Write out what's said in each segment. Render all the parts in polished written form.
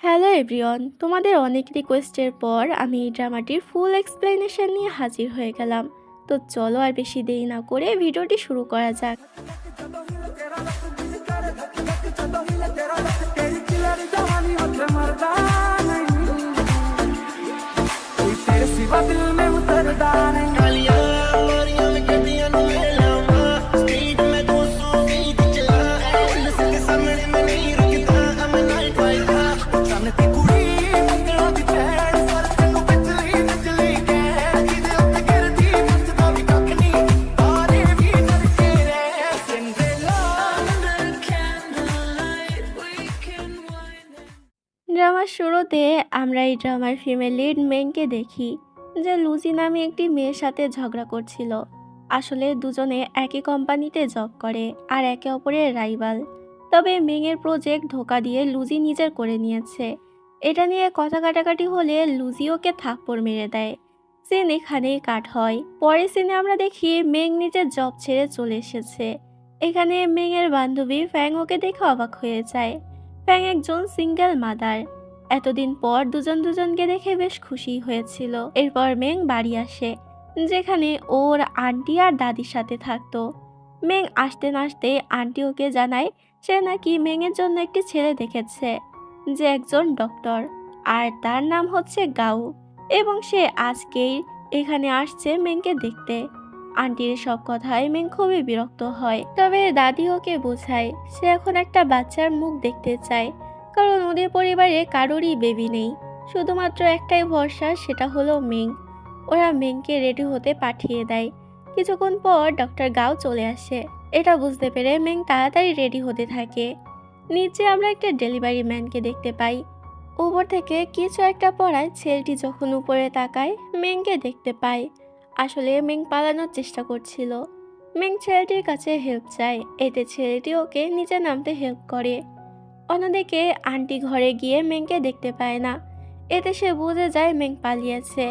Hello everyone, তোমাদের অনেক রিকোয়েস্টের পর আমি এই ড্রামাটির ফুল এক্সপ্লেনেশন নিয়ে হাজির হয়ে গেলাম। তো চলো আর বেশি দেরি না করে ভিডিওটি শুরু করা যাক। ড্রামার শুরুতে আমরা এই ড্রামার ফিমেল লিড মেংকে দেখি, যে লুজি নামে একটি মেয়ের সাথে ঝগড়া করছিল। আসলে দুজনে একই কোম্পানিতে জব করে আর একে অপরের রাইভাল। তবে মেংয়ের প্রজেক্ট ধোকা দিয়ে লুজি নিজের করে নিয়েছে। এটা নিয়ে কথা কাটাকাটি হলে লুজি ওকে থাপ্পড় মেরে দেয়। সিন এখানেই কাট হয়। পরের সিনে আমরা দেখি মেং নিজের জব ছেড়ে চলে এসেছে। এখানে মেংয়ের বান্ধবী ফ্যাং ওকে দেখে অবাক হয়ে যায়। ফ্যাং একজন সিঙ্গেল মাদার। এতদিন পর দুজন দুজনকে দেখে বেশ খুশি হয়েছিল। এরপর মেং বাড়ি আসে, যেখানে ওর আন্টি আর দাদির সাথে থাকতো। মেং আসতে না আসতে আন্টি ওকে জানায় সে নাকি মেংয়ের জন্য একটি ছেলে দেখেছে, যে একজন ডক্টর, আর তার নাম হচ্ছে গাউ, এবং সে আজকেই এখানে আসছে মেংকে দেখতে। আন্টির সব কথায় মেং খুবই বিরক্ত হয়। তবে দাদি ওকে বোঝায় সে এখন একটা বাচ্চার মুখ দেখতে চায়, কারণ ওদের পরিবারে কারোরই বেবি নেই, শুধুমাত্র একটাই ভরসা, সেটা হলো মেং। ওরা মেংকে রেডি হতে পাঠিয়ে দেয়। কিছুক্ষণ পর ডক্টর গাও চলে আসে। এটা বুঝতে পেরে মেং তাড়াতাড়ি রেডি হতে থাকে। নিচে আমরা একটা ডেলিভারি ম্যানকে দেখতে পাই। উপর থেকে কিছু একটা পড়ায় ছেলেটি যখন উপরে তাকায় মেংকে দেখতে পায়। আসলে মেং পালানোর চেষ্টা করছিল। মেং ছেলেটির কাছে হেল্প চায়, এতে ছেলেটি ওকে নিচে নামতে হেল্প করে। অন্যদিকে আন্টি ঘরে গিয়ে মেংকে দেখতে পায় না, এতে সে বুঝে যায় মেং পালিয়েছে।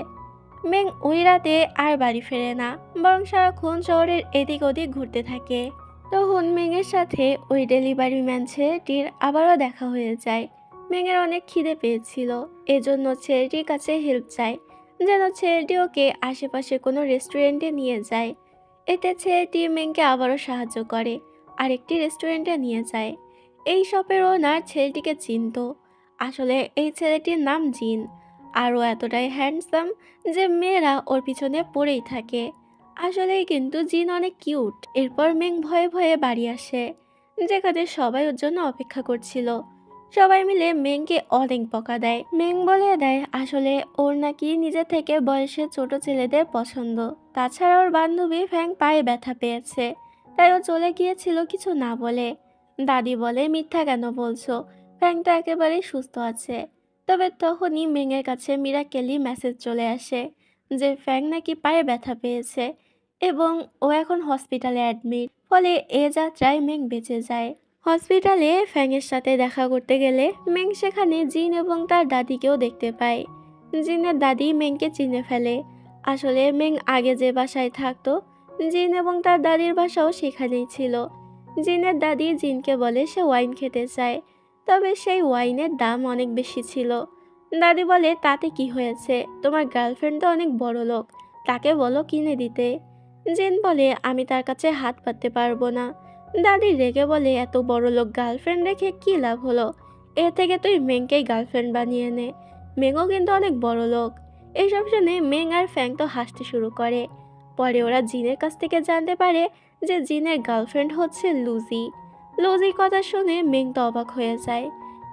মেং ওই রাতে আর বাড়ি ফেরে না, বরং সারাক্ষণ শহরের এদিক ওদিক ঘুরতে থাকে। তখন মেংয়ের সাথে ওই ডেলিভারি ম্যান ছেলেটির আবারও দেখা হয়ে যায়। মেংয়ের অনেক খিদে পেয়েছিল, এজন্য ছেলেটির কাছে হেল্প চায়, যেন ছেলেটি ওকে আশেপাশে কোনো রেস্টুরেন্টে নিয়ে যায়। এতে ছেলেটি মেংকে আবারও সাহায্য করে, আরেকটি রেস্টুরেন্টে নিয়ে যায়। এই শপের ওনার ছেলেটিকে চিনতো। আসলে এই ছেলেটির নাম জিন, আর ও এতটাই হ্যান্ডসাম যে মেয়েরা ওর পিছনে পড়েই থাকে। আসলেই কিন্তু জিন অনেক কিউট। এরপর মেং ভয়ে ভয়ে বাড়ি আসে, যেখানে সবাই ওর জন্য অপেক্ষা করছিল। সবাই মিলে মেংকে অনেক বকা দেয়। মেং বলে দেয় আসলে ওর নাকি নিজে থেকে বয়সে ছোট ছেলেদের পছন্দ। তাছাড়া ওর বান্ধবী ফ্যাং পায়ে ব্যথা পেয়েছে, তাই ও চলে গিয়েছিল কিছু না বলে। দাদি বলে মিথ্যা কেন বলছো, ফ্যাং তো একেবারেই সুস্থ আছে। তবে তখনই মেংয়ের কাছে মিরাকেলি মেসেজ চলে আসে যে ফ্যাং নাকি পায়ে ব্যথা পেয়েছে এবং ও এখন হসপিটালে অ্যাডমিট। ফলে এ যাত্রায় মেং বেঁচে যায়। হসপিটালে ফ্যাংয়ের সাথে দেখা করতে গেলে মেং সেখানে জিন এবং তার দাদিকেও দেখতে পায়। জিনের দাদি মেংকে চিনে ফেলে। আসলে মেং আগে যে বাসায় থাকতো, জিন এবং তার দাদির বাসাও সেখানেই ছিল। জিনের দাদি জিনকে বলে সে ওয়াইন খেতে চায়, তবে সেই ওয়াইনের দাম অনেক বেশি ছিল। দাদি বলে তাতে কি হয়েছে, তোমার গার্লফ্রেন্ড তো অনেক বড় লোক, তাকে বলো কিনে দিতে। জিন বলে আমি তার কাছে হাত পাততে পারবো না। দাদি রেগে বলে এত বড় লোক গার্লফ্রেন্ড রেখে কি লাভ হলো, এর থেকে তুই মেংকেই গার্লফ্রেন্ড বানিয়ে নে, মেংও কিন্তু অনেক বড় লোক। এইসব শুনে মেং আর ফ্যাং তো হাসতে শুরু করে। পরে ওরা জিনের কাছ থেকে জানতে পারে যে জিনের গার্লফ্রেন্ড হচ্ছে লুজি। লুজির কথা শুনে মেং তো অবাক হয়ে যায়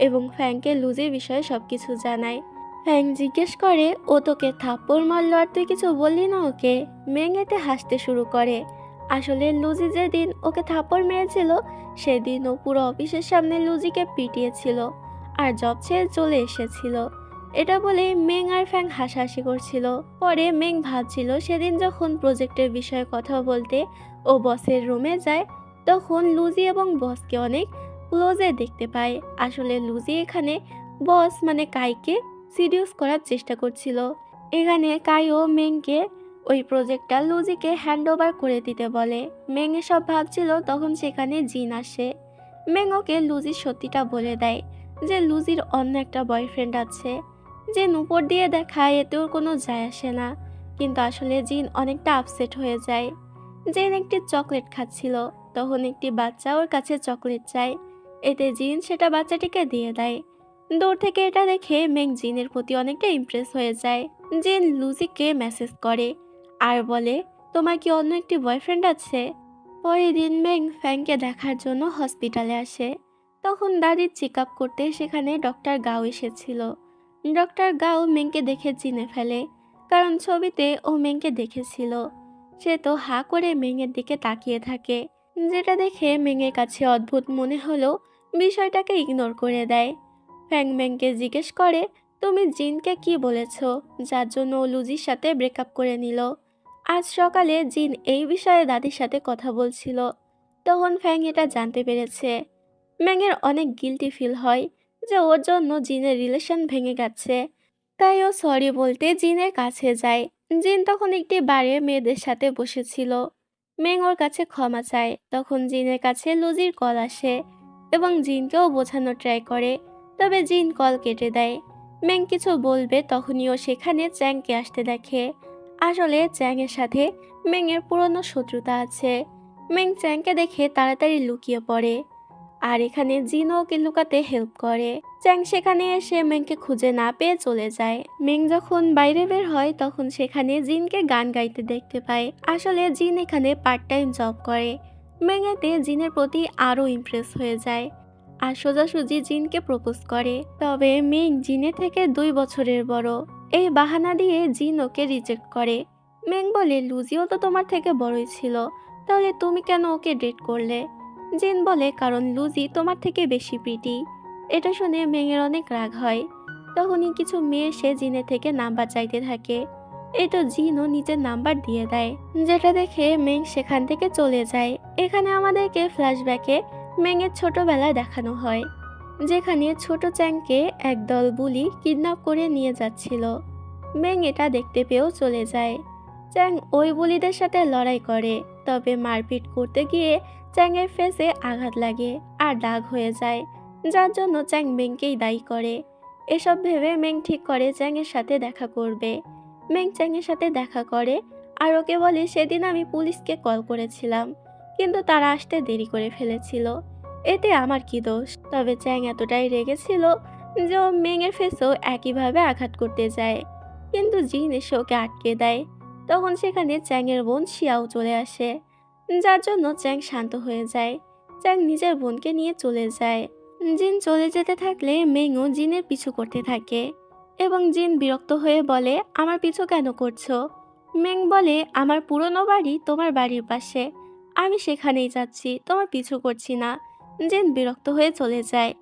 এবং ফ্যাংকে লুজির বিষয়ে সবকিছু জানায়। ফ্যাং জিজ্ঞেস করে ও তোকে থাপ্পড় মারলো আর তুই কিছু বললি না ওকে। মেং এতে হাসতে শুরু করে। আসলে লুজি যেদিন ওকে থাপ্পড় মেরেছিল সেদিন ও পুরো অফিসের সামনে লুজিকে পিটিয়েছিল আর জব ছেড়ে চলে এসেছিল। এটা বলে মেং আর ফ্যাং হাসাহাসি করছিল। পরে মেং ভাবছিল সেদিন যখন প্রজেক্টের বিষয়ে কথা বলতে ও বসের রুমে যায়, তখন লুজি এবং বসকে অনেক ক্লোজে দেখতে পায়। আসলে লুজি এখানে বস মানে কাইকে সিডিউস করার চেষ্টা করছিল। এখানে কাইও মেংকে ওই প্রজেক্টটা লুজিকে হ্যান্ড ওভার করে দিতে বলে। মেং এসব ভাবছিল, তখন সেখানে জিন আসে। মেং ওকে লুজির সত্যিটা বলে দেয় যে লুজির অন্য একটা বয়ফ্রেন্ড আছে। জিন উপর দিয়ে দেখায় এতে ওর কোনো যায় আসে না, কিন্তু আসলে জিন অনেকটা আপসেট হয়ে যায়। জিন একটি চকলেট খাচ্ছিল, তখন একটি বাচ্চা ওর কাছে চকলেট চায়। এতে জিন সেটা বাচ্চাটিকে দিয়ে দেয়। দূর থেকে এটা দেখে মেং জিনের প্রতি অনেকটা ইমপ্রেস হয়ে যায়। জিন লুজিকে মেসেজ করে আর বলে, তোমার কি অন্য একটি বয়ফ্রেন্ড আছে? পরের দিন মেং ফ্যাংকে দেখার জন্য হসপিটালে আসে। তখন দাদির চেক আপ করতে সেখানে ডক্টর গাও এসেছিল। ডক্টর গাও মেংকে দেখে চিনে ফেলে, কারণ ছবিতে ও মেংকে দেখেছিল। সে তো হা করে মেংয়ের দিকে তাকিয়ে থাকে, যেটা দেখে মেংয়ের কাছে অদ্ভুত মনে হলো বিষয়টাকে ইগনোর করে দেয়। ফ্যাং মেংকে জিজ্ঞেস করে, তুমি জিনকে কি বলেছ যার জন্য ও লুজির সাথে ব্রেকআপ করে নিল? আজ সকালে জিন এই বিষয়ে দাদির সাথে কথা বলছিল, তখন ফ্যাং এটা জানতে পেরেছে। ম্যাংয়ের অনেক গিল্টি ফিল হয় যে ওর জন্য জিনের রিলেশন ভেঙে গেছে। তাই ও সরি বলতে জিনের কাছে যায়। জিন তখন একটি বারে মেয়েদের সাথে বসেছিল। মেং ওর কাছে ক্ষমা চায়, তখন জিনের কাছে লুজির কল আসে এবং জিনকেও বোঝানোর ট্রাই করে, তবে জিন কল কেটে দেয়। মেং কিছু বলবে তখনই ও সেখানে চ্যাংকে আসতে দেখে। আসলে চ্যাংয়ের সাথে মেংয়ের পুরনো শত্রুতা আছে। মেং চ্যাংকে দেখে তাড়াতাড়ি লুকিয়ে পড়ে, আর এখানে জিনও ওকে লুকাতে হেল্প করে। চ্যাং সেখানে এসে মেংকে খুঁজে না পেয়ে চলে যায়। মেং যখন বাইরে বের হয় তখন সেখানে জিনকে গান গাইতে দেখতে পায়। আসলে জিন এখানে পার্ট টাইম জব করে। মেং এতে জিনের প্রতি আরও ইমপ্রেস হয়ে যায় আর সোজাসুজি জিনকে প্রপোজ করে। তবে মেং জিনের থেকে 2 বছরের বড়। এই বাহানা দিয়ে জিন ওকে রিজেক্ট করে। মেং বলে, লুজিও তো তোমার থেকে বড়ই ছিল, তাহলে তুমি কেন ওকে ডেট করলে? জিন বলে, কারণ লুজি তোমার থেকে বেশি প্রিটি। এটা শুনে মেংয়ের অনেক রাগ হয়। তখনই কিছু মেয়ে এসে জিনের থেকে নাম্বার চাইতে থাকে। এই তো জিনও নিজের নাম্বার দিয়ে দেয়, যেটা দেখে মেং সেখান থেকে চলে যায়। এখানে আমাদেরকে ফ্ল্যাশব্যাকে মেংয়ের ছোটবেলা দেখানো হয়, যেখানে ছোট চ্যাংকে একদল বুলি কিডন্যাপ করে নিয়ে যাচ্ছিল। মেং এটা দেখতে পেয়েও চলে যায়। চ্যাং ওই বুলিদের সাথে লড়াই করে, তবে মারপিট করতে গিয়ে চ্যাংয়ের ফেসে আঘাত লাগে আর দাগ হয়ে যায়, যার জন্য চ্যাং মেংকেই দায়ী করে। এসব ভেবে মেং ঠিক করে চ্যাংয়ের সাথে দেখা করবে। মেং চ্যাংয়ের সাথে দেখা করে আর ওকে বলে, সেদিন আমি পুলিশকে কল করেছিলাম, কিন্তু তারা আসতে দেরি করে ফেলেছিল, এতে আমার কি দোষ? তবে চ্যাং এতটাই রেগেছিল যে ও মেংয়ের ফেসেও একইভাবে আঘাত করতে যায়, কিন্তু জিন এসে ওকে আটকে দেয়। তখন সেখানে চ্যাংয়ের বোন শিয়াও চলে আসে, যার জন্য চ্যাং শান্ত হয়ে যায়। চ্যাং নিজের বোনকে নিয়ে চলে যায়। জিন চলে যেতে থাকলে মেংও জিনের পিছু করতে থাকে এবং জিন বিরক্ত হয়ে বলে, আমার পিছু কেন করছো? মেং বলে, আমার পুরনো বাড়ি তোমার বাড়ির পাশে, আমি সেখানেই যাচ্ছি, তোমার পিছু করছি না। জিন বিরক্ত হয়ে চলে যায়।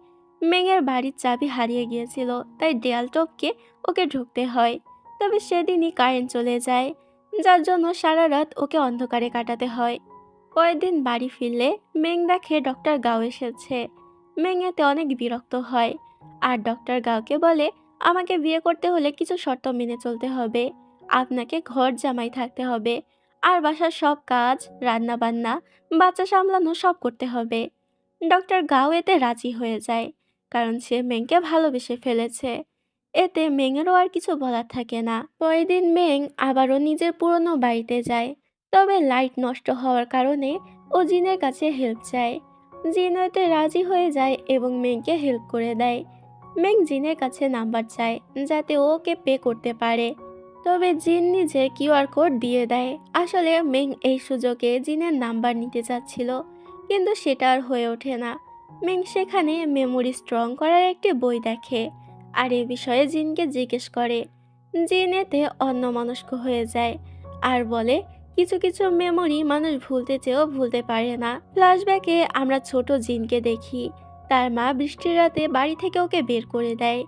মেংয়ের বাড়ির চাবি হারিয়ে গিয়েছিল, তাই দেয়াল টপকে ওকে ঢুকতে হয়। তবে সেদিনই কারেন্ট চলে যায়, যার জন্য সারা রাত ওকে অন্ধকারে কাটাতে হয়। পরের দিন বাড়ি ফিরলে মেং দেখে ডক্টর গাও এসেছে। মেং এতে অনেক বিরক্ত হয় আর ডক্টর গাওকে বলে, আমাকে বিয়ে করতে হলে কিছু শর্ত মেনে চলতে হবে। আপনাকে ঘর জামাই থাকতে হবে আর বাসার সব কাজ, রান্না বান্না, বাচ্চা সামলানো সব করতে হবে। ডক্টর গাও এতে রাজি হয়ে যায়, কারণ সে মেংকে ভালোবেসে ফেলেছে। এতে মেংয়েরও আর কিছু বলার থাকে না। পরের দিন মেং আবারও নিজের পুরনো বাড়িতে যায়, তবে লাইট নষ্ট হওয়ার কারণে ও জিনের কাছে হেল্প চায়। জিন এতে রাজি হয়ে যায় এবং মেংকে হেল্প করে দেয়। মেং জিনের কাছে নাম্বার চায় যাতে ও ওকে পে করতে পারে, তবে জিন নিজে কিউআর কোড দিয়ে দেয়। আসলে মেং এই সুযোগে জিনের নাম্বার নিতে চাচ্ছিল, কিন্তু সেটা আর হয়ে ওঠে না। মেং সেখানে মেমোরি স্ট্রং করার একটি বই দেখে আর এ বিষয়ে জিনকে জিজ্ঞেস করে। জিন এতে অন্যমনস্ক হয়ে যায় আর বলে, কিছু কিছু মেমোরি মানুষ ভুলতে চেয়েও ভুলতে পারে না। ফ্ল্যাশব্যাকে আমরা ছোট জিনকে দেখি, তার মা বৃষ্টির রাতে বাড়ি থেকে ওকে বের করে দেয়।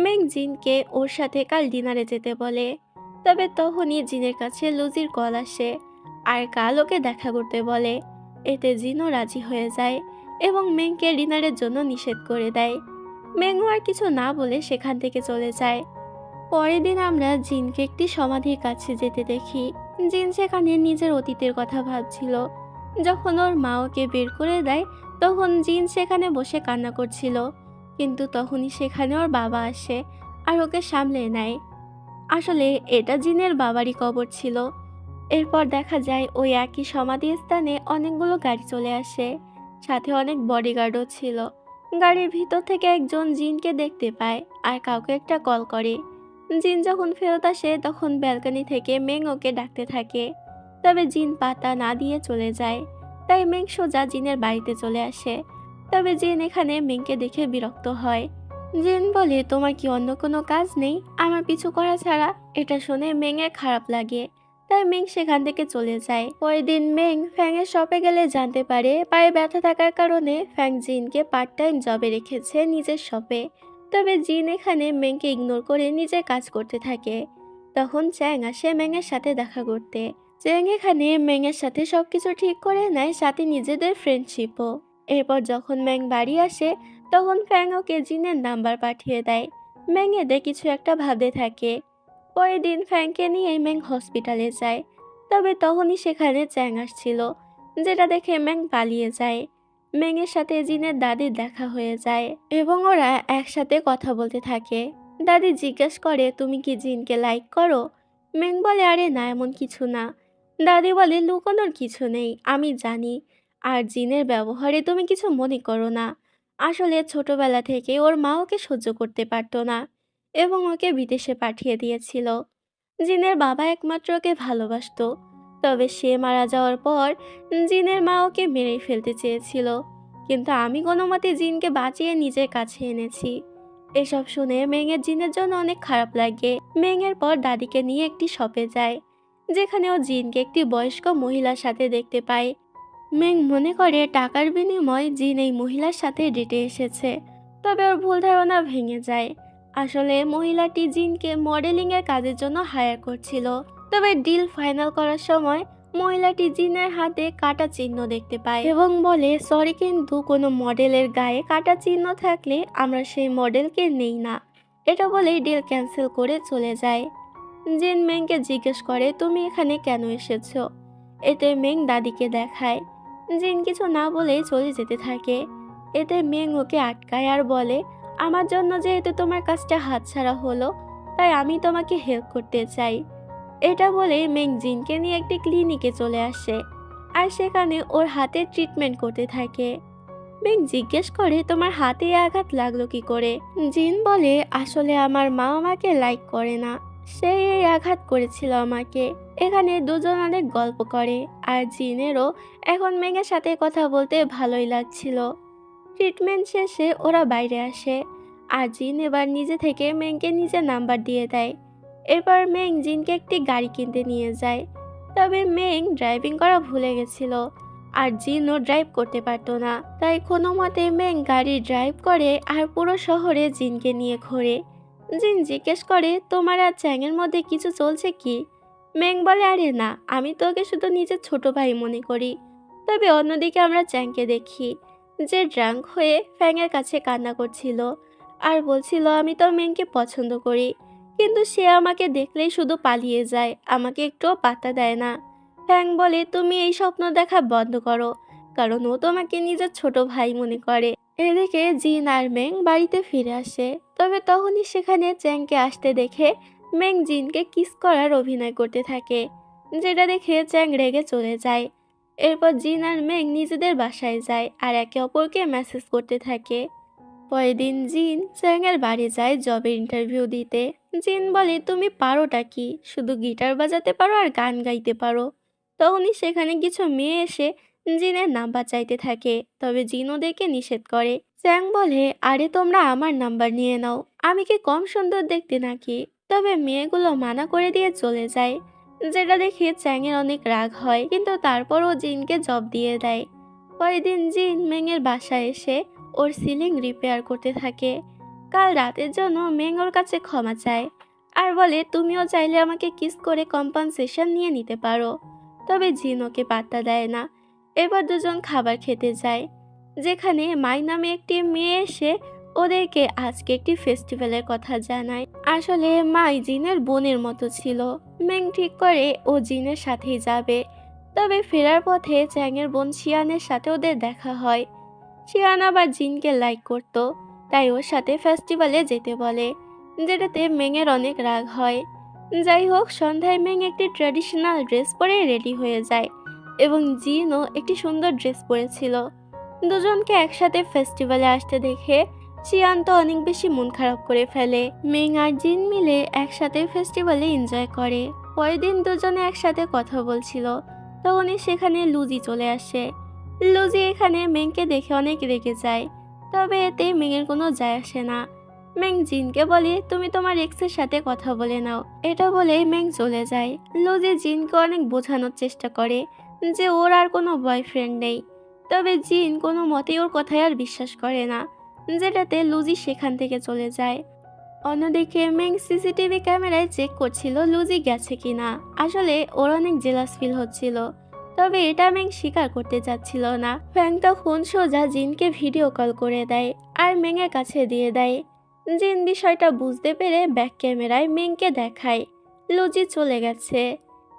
মেং জিনকে ওর সাথে কাল ডিনারে যেতে বলে, তবে তখনই জিনের কাছে লুজির কল আসে আর কাল ওকে দেখা করতে বলে। এতে জিনও রাজি হয়ে যায় এবং মেংকে ডিনারের জন্য নিষেধ করে দেয়। মেংও আর কিছু না বলে সেখান থেকে চলে যায়। পরের দিন আমরা জিনকে একটি সমাধির কাছে যেতে দেখি। জিন সেখানে নিজের অতীতের কথা ভাবছিল। যখন ওর মা ওকে বের করে দেয় তখন জিন সেখানে বসে কান্না করছিল। কিন্তু তখনই সেখানে ওর বাবা আসে আর ওকে সামলে নেয়। আসলে এটা জিনের বাবারই কবর ছিল। এরপর দেখা যায় ওই একই সমাধি স্থানে অনেকগুলো গাড়ি চলে আসে, সাথে অনেক বডিগার্ডও ছিল। গাড়ির ভিতর থেকে একজন জিনকে দেখতে পায় আর কাউকে একটা কল করে। জিন যখন ফেরত আসে তখন ব্যালকনি থেকে মেং ওকে ডাকতে থাকে, তবে জিন পাতা না দিয়ে চলে যায়। তাই মেং সোজা জিনের বাড়িতে চলে আসে, তবে জিন এখানে মেংকে দেখে বিরক্ত হয়। জিন বলে, তোমার কি অন্য কোনো কাজ নেই আমার পিছু করা ছাড়া? এটা শুনে মেংয়ের খারাপ লাগে, তাই মেং সেখান থেকে চলে যায়। পরের দিন মেং ফ্যাংয়ের শপে গেলে জানতে পারে পায়ে ব্যথা থাকার কারণে ফ্যাং জিনকে পার্ট টাইম জবে রেখেছে নিজের শপে। তবে জিন এখানে মেংকে ইগনোর করে নিজের কাজ করতে থাকে। তখন চ্যাং আসে মেংয়ের সাথে দেখা করতে। চ্যাং এখানে মেংয়ের সাথে সবকিছু ঠিক করে নেয়, সাথে নিজেদের ফ্রেন্ডশিপও। এরপর যখন ম্যাং বাড়ি আসে তখন ফ্যাং ওকে জিনের নাম্বার পাঠিয়ে দেয়। ম্যাং এদের কিছু একটা ভাবতে থাকে। পরের দিন ফ্যাংকে নিয়ে ম্যাং হসপিটালে যায়, তবে তখনই সেখানে চ্যাং আসছিল, যেটা দেখে ম্যাং পালিয়ে যায়। ম্যাংয়ের সাথে জিনের দাদির দেখা হয়ে যায় এবং ওরা একসাথে কথা বলতে থাকে। দাদি জিজ্ঞেস করে, তুমি কি জিনকে লাইক করো? ম্যাং বলে, আরে না, এমন কিছু না। দাদি বলে, লুকোনোর কিছু নেই, আমি জানি। আর জিনের ব্যবহারে তুমি কিছু মনে করো না। আসলে ছোটবেলা থেকে ওর মা ওকে সহ্য করতে পারতো না এবং ওকে বিদেশে পাঠিয়ে দিয়েছিল। জিনের বাবা একমাত্র ওকে ভালোবাসতো, তবে সে মারা যাওয়ার পর জিনের মা ওকে মেরেই ফেলতে চেয়েছিল, কিন্তু আমি কোনো মতে জিনকে বাঁচিয়ে নিজের কাছে এনেছি। এসব শুনে মেংয়ের জিনের জন্য অনেক খারাপ লাগে। মেংয়ের পর দাদিকে নিয়ে একটি শপে যায়, যেখানে ও জিনকে একটি বয়স্ক মহিলার সাথে দেখতে পায়। মেং মনে করে টাকার বিনিময়ে জিন এই মহিলার সাথে ডেটে এসেছে, তবে ওর ভুল ধারণা ভেঙে যায়। আসলে মহিলাটি জিনকে মডেলিং এর কাজের জন্য হায়ার করছিল। তবে ডিল ফাইনাল করার সময় মহিলাটি জিনের হাতে কাটা চিহ্ন দেখতে পায় এবং বলে, সরি, কিন্তু কোনো মডেলের গায়ে কাটা চিহ্ন থাকলে আমরা সেই মডেলকে নেই না। এটা বলেই ডিল ক্যান্সেল করে চলে যায়। জিন মেংকে জিজ্ঞেস করে, তুমি এখানে কেন এসেছো? এতে মেং দাদিকে দেখায়। জিন কিছু না বলেই চলে যেতে থাকে। এতে মেং ওকে আটকায় আর বলে, আমার জন্য যেহেতু তোমার কাজটা হাতছাড়া হলো, তাই আমি তোমাকে হেল্প করতে চাই। এটা বলে মেং জিনকে নিয়ে একটি ক্লিনিকে চলে আসে আর সেখানে ওর হাতে ট্রিটমেন্ট করতে থাকে। মেং জিজ্ঞেস করে, তোমার হাতে আঘাত লাগলো কি করে? জিন বলে, আসলে আমার মা আমাকে লাইক করে না, সে এই আঘাত করেছিল আমাকে। এখানে দুজন অনেক গল্প করে আর জিনেরও এখন মেঘের সাথে কথা বলতে ভালোই লাগছিল। ট্রিটমেন্ট শেষে ওরা বাইরে আসে আর জিন এবার নিজে থেকে মেংকে নিজের নাম্বার দিয়ে দেয়। এরপর মেং জিনকে একটি গাড়ি কিনতে নিয়ে যায়, তবে মেং ড্রাইভিং করা ভুলে গেছিল আর জিনও ড্রাইভ করতে পারতো না। তাই কোনো মতে মেং গাড়ি ড্রাইভ করে আর পুরো শহরে জিনকে নিয়ে ঘোরে। জিন জিজ্ঞেস করে, তোমার আর চ্যাংয়ের মধ্যে কিছু চলছে কি? মেং বলে, আরে না, আমি তোকে শুধু নিজের ছোট ভাই মনে করি। তবে অন্যদিকে আমরা চ্যাংকে দেখি, যে ড্রাঙ্ক হয়ে ফ্যাংয়ের কাছে কান্না করছিল আর বলছিল, আমি তো মেংকে পছন্দ করি, কিন্তু সে আমাকে দেখলেই শুধু পালিয়ে যায়, আমাকে একটুও পাত্তা দেয় না। ফ্যাং বলে, তুমি এই স্বপ্ন দেখা বন্ধ করো, কারণ ও তোমাকে নিজের ছোট ভাই মনে করে। এদিকে জিন আর মেং বাড়িতে ফিরে আসে, তবে তখনই সেখানে চ্যাংকে আসতে দেখে মেং জিনকে কিস করার অভিনয় করতে থাকে, যেটা দেখে চ্যাং রেগে চলে যায়। এরপর জিন আর মেং নিজেদের বাসায় যায় আর একে অপরকে মেসেজ করতে থাকে। পরের দিন জিন চ্যাংয়ের বাড়ি যায় জবের ইন্টারভিউ দিতে। জিন বলে, তুমি পারোটা কি? শুধু গিটার বাজাতে পারো আর গান গাইতে পারো। তখনই সেখানে কিছু মেয়ে এসে জিনের নাম্বার চাইতে থাকে, তবে জিন ওদেরকে নিষেধ করে। চ্যাং বলে, আরে তোমরা আমার নাম্বার নিয়ে নাও, আমি কি কম সুন্দর দেখতে নাকি? তবে মেয়েগুলো মানা করে দিয়ে চলে যায়, যেটা দেখে চ্যাংয়ের অনেক রাগ হয়, কিন্তু তারপরও জিনকে জব দিয়ে দেয়। পরের দিন জিন মেংয়ের বাসায় এসে ওর সিলিং রিপেয়ার করতে থাকে। কাল রাতের জন্য মেং ওর কাছে ক্ষমা চায় আর বলে, তুমিও চাইলে আমাকে কিস করে কম্পেনসেশন নিয়ে নিতে পারো। তবে জিন ওকে পাত্তা দেয় না। এবার দুজন খাবার খেতে যায়, যেখানে মাই নামে একটি মেয়ে এসে ওদেরকে আজকে একটি ফেস্টিভ্যালের কথা জানায়। আসলে মাই জিনের বোনের মতো ছিল। মেং ঠিক করে ও জিনের সাথেই যাবে, তবে ফেরার পথে চ্যাংয়ের বোন শিয়ানের সাথে ওদের দেখা হয়। শিয়ান আবার জিনকে লাইক করত, তাই ওর সাথে ফেস্টিভ্যালে যেতে বলে, যেটাতে মেংয়ের অনেক রাগ হয়। যাই হোক, সন্ধ্যায় মেং একটি ট্র্যাডিশনাল ড্রেস পরে রেডি হয়ে যায় এবং জিনও একটি সুন্দর ড্রেস পরেছিল। দুজনকে একসাথে ফেস্টিভ্যালে আসতে দেখে চিয়ান তো অনেক বেশি মন খারাপ করে ফেলে। মেং আর জিন মিলে একসাথে ফেস্টিভ্যালে এনজয় করে। পরের দিন দুজনে একসাথে কথা বলছিল, তখনই সেখানে লুজি চলে আসে। লুজি এখানে মেংকে দেখে অনেক রেগে যায়, তবে এতে মেংয়ের কোনো যায় আসে না। মেং জিনকে বলে, তুমি তোমার এক্সের সাথে কথা বলে নাও। এটা বলে মেং চলে যায়। লুজি জিনকে অনেক বোঝানোর চেষ্টা করে যে ওর আর কোনো বয়ফ্রেন্ড নেই, তবে জিন কোনো মতেই ওর কথায় আর বিশ্বাস করে না, যেটাতে লুজি সেখান থেকে চলে যায়। অন্যদিকে মেং সিসিটিভি ক্যামেরায় চেক করছিল লুজি গেছে কিনা। আসলে ওর অনেক জেলাস ফিল হচ্ছিল, তবে এটা মেং স্বীকার করতে চাচ্ছিল না। ফ্যাং তখন সোজা জিনকে ভিডিও কল করে দেয় আর মেংয়ের কাছে দিয়ে দেয়। জিন বিষয়টা বুঝতে পেরে ব্যাক ক্যামেরায় মেংকে দেখায় লুজি চলে গেছে।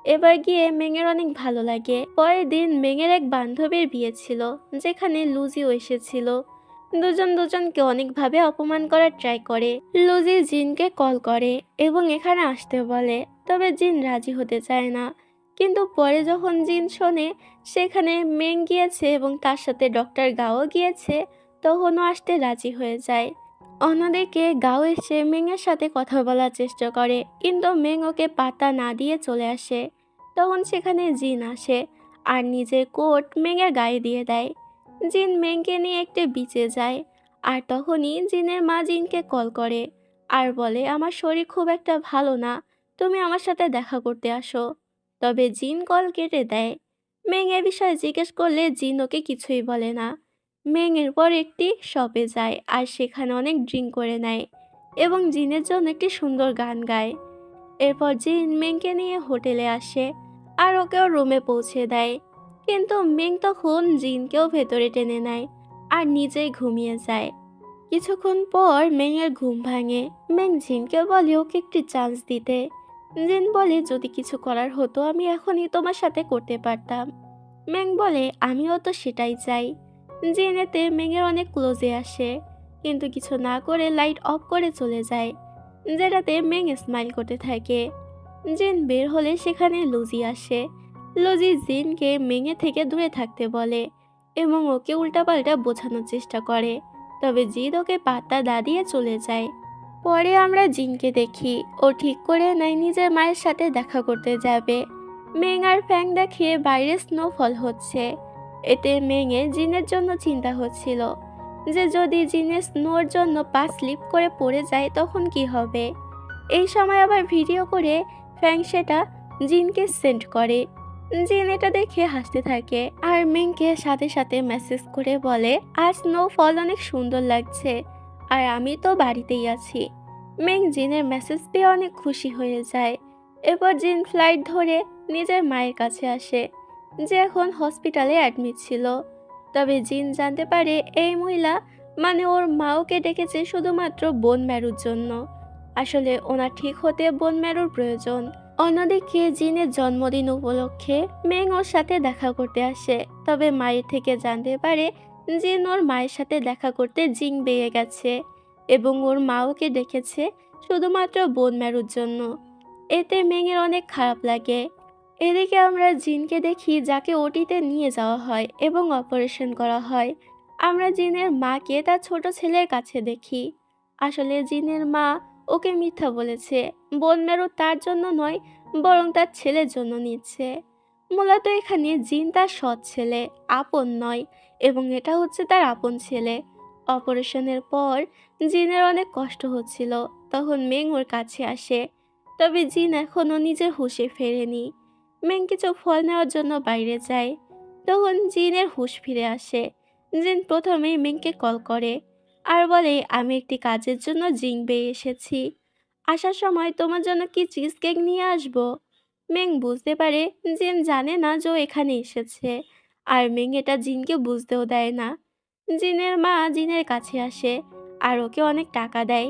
এবার গিয়ে মেংয়ের অনেক ভালো লাগে। পরের দিন মেংয়ের এক বান্ধবীর বিয়ে ছিল, যেখানে লুজিও এসেছিল। দুজন দুজনকে অনেকভাবে অপমান করার ট্রাই করে। লুজি জিনকে কল করে এবং এখানে আসতে বলে, তবে জিন রাজি হতে চায় না। কিন্তু পরে যখন জিন শোনে সেখানে মেং গিয়েছে এবং তার সাথে ডক্টর গাও গিয়েছে, তখনও আসতে রাজি হয়ে যায়। অন্যদিকে গাও এসে মেংয়ের সাথে কথা বলার চেষ্টা করে, কিন্তু মেং ওকে পাত্তা না দিয়ে চলে আসে। তখন সেখানে জিন আসে আর নিজের কোট মেংয়ের গায়ে দিয়ে দেয়। জিন মেংকে নিয়ে একটি বিচে যায়, আর তখনই জিনের মা জিনকে কল করে আর বলে, আমার শরীর খুব একটা ভালো না, তুমি আমার সাথে দেখা করতে আসো। তবে জিন কল কেটে দেয়। মেং এ বিষয়ে জিজ্ঞেস করলে জিন ওকে কিছুই বলে না। মেং এরপর একটি শপে যায় আর সেখানে অনেক ড্রিঙ্ক করে নেয় এবং জিনের জন্য একটি সুন্দর গান গায়। এরপর জিন মেংকে নিয়ে হোটেলে আসে আর ওকেও রুমে পৌঁছে দেয়। কিন্তু মেং তখন জিনকেও ভেতরে টেনে নেয় আর নিজেই ঘুমিয়ে যায়। কিছুক্ষণ পর মেংয়ের ঘুম ভাঙে। মেং জিনকে বলে ওকে একটি চান্স দিতে। জিন বলে, যদি কিছু করার হতো আমি এখনই তোমার সাথে করতে পারতাম। মেং বলে, আমিও তো সেটাই চাই। জিন এতে মেংয়ের অনেক ক্লোজে আসে, কিন্তু কিছু না করে লাইট অফ করে চলে যায়, যেটাতে মেং স্মাইল করতে থাকে। জিন বের হলে সেখানে লুজি আসে। লুজি জিনকে মেংয়ে থেকে দূরে থাকতে বলে এবং ওকে উল্টাপাল্টা বোঝানোর চেষ্টা করে, তবে জিন ওকে পাত্তা না দিয়ে চলে যায়। পরে আমরা জিনকে দেখি ও ঠিক করে নেয় নিজের মায়ের সাথে দেখা করতে যাবে। মেং আর ফ্যাং দেখে বাইরে স্নোফল হচ্ছে। এতে মেংয়ে জিনের জন্য চিন্তা হচ্ছিল যে যদি জিনের স্নোর জন্য পা স্লিপ করে পড়ে যায় তখন কি হবে। এই সময় আবার ভিডিও করে ফ্যাং সেটা জিনকে সেন্ড করে। জিন এটা দেখে হাসতে থাকে আর মেংকে সাথে সাথে মেসেজ করে বলে, আজ স্নোফল অনেক সুন্দর লাগছে আর আমি তো বাড়িতেই আছি। মেং জিনের মেসেজ পেয়ে অনেক খুশি হয়ে যায়। এরপর জিন ফ্লাইট ধরে নিজের মায়ের কাছে আসে, যে এখন হসপিটালে অ্যাডমিট ছিল। তবে জিন জানতে পারে এই মহিলা মানে ওর মা ওকে ডেকেছে শুধুমাত্র বোন ম্যারুর জন্য। আসলে ওনার ঠিক হতে বোন ম্যারুর প্রয়োজন। অন্যদিকে জিনের জন্মদিন উপলক্ষে মেং ওর সাথে দেখা করতে আসে, তবে মায়ের থেকে জানতে পারে জিন ওর মায়ের সাথে দেখা করতে জিং বেয়ে গেছে এবং ওর মা ওকে ডেকেছে শুধুমাত্র বোন ম্যারুর জন্য। এতে মেংয়ের অনেক খারাপ লাগে। এদিকে আমরা জিনকে দেখি যাকে ওটিতে নিয়ে যাওয়া হয় এবং অপারেশন করা হয়। আমরা জিনের মাকে তার ছোট ছেলের কাছে দেখি। আসলে জিনের মা ওকে মিথ্যা বলেছে, বোন মেরু তার জন্য নয় বরং তার ছেলের জন্য নিচ্ছে। মূলত এখানে জিন তার সৎ ছেলে, আপন নয়, এবং এটা হচ্ছে তার আপন ছেলে। অপারেশনের পর জিনের অনেক কষ্ট হচ্ছিল, তখন মেং ওর কাছে আসে, তবে জিন এখনও নিজের হুঁশে ফেরেনি। মেং কিছু ফল নেওয়ার জন্য বাইরে যায়, তখন জিনের হুঁশ ফিরে আসে। জিন প্রথমেই মেংকে কল করে আর বলে, আমি একটি কাজের জন্য জিং বেয়ে এসেছি, আসার সময় তোমার জন্য কি চিজ কেক নিয়ে আসবো। মেং বুঝতে পারে জিন জানে না যে ও এখানে এসেছে, আর মেং এটা জিনকে বুঝতেও দেয় না। জিনের মা জিনের কাছে আসে আর ওকে অনেক টাকা দেয়,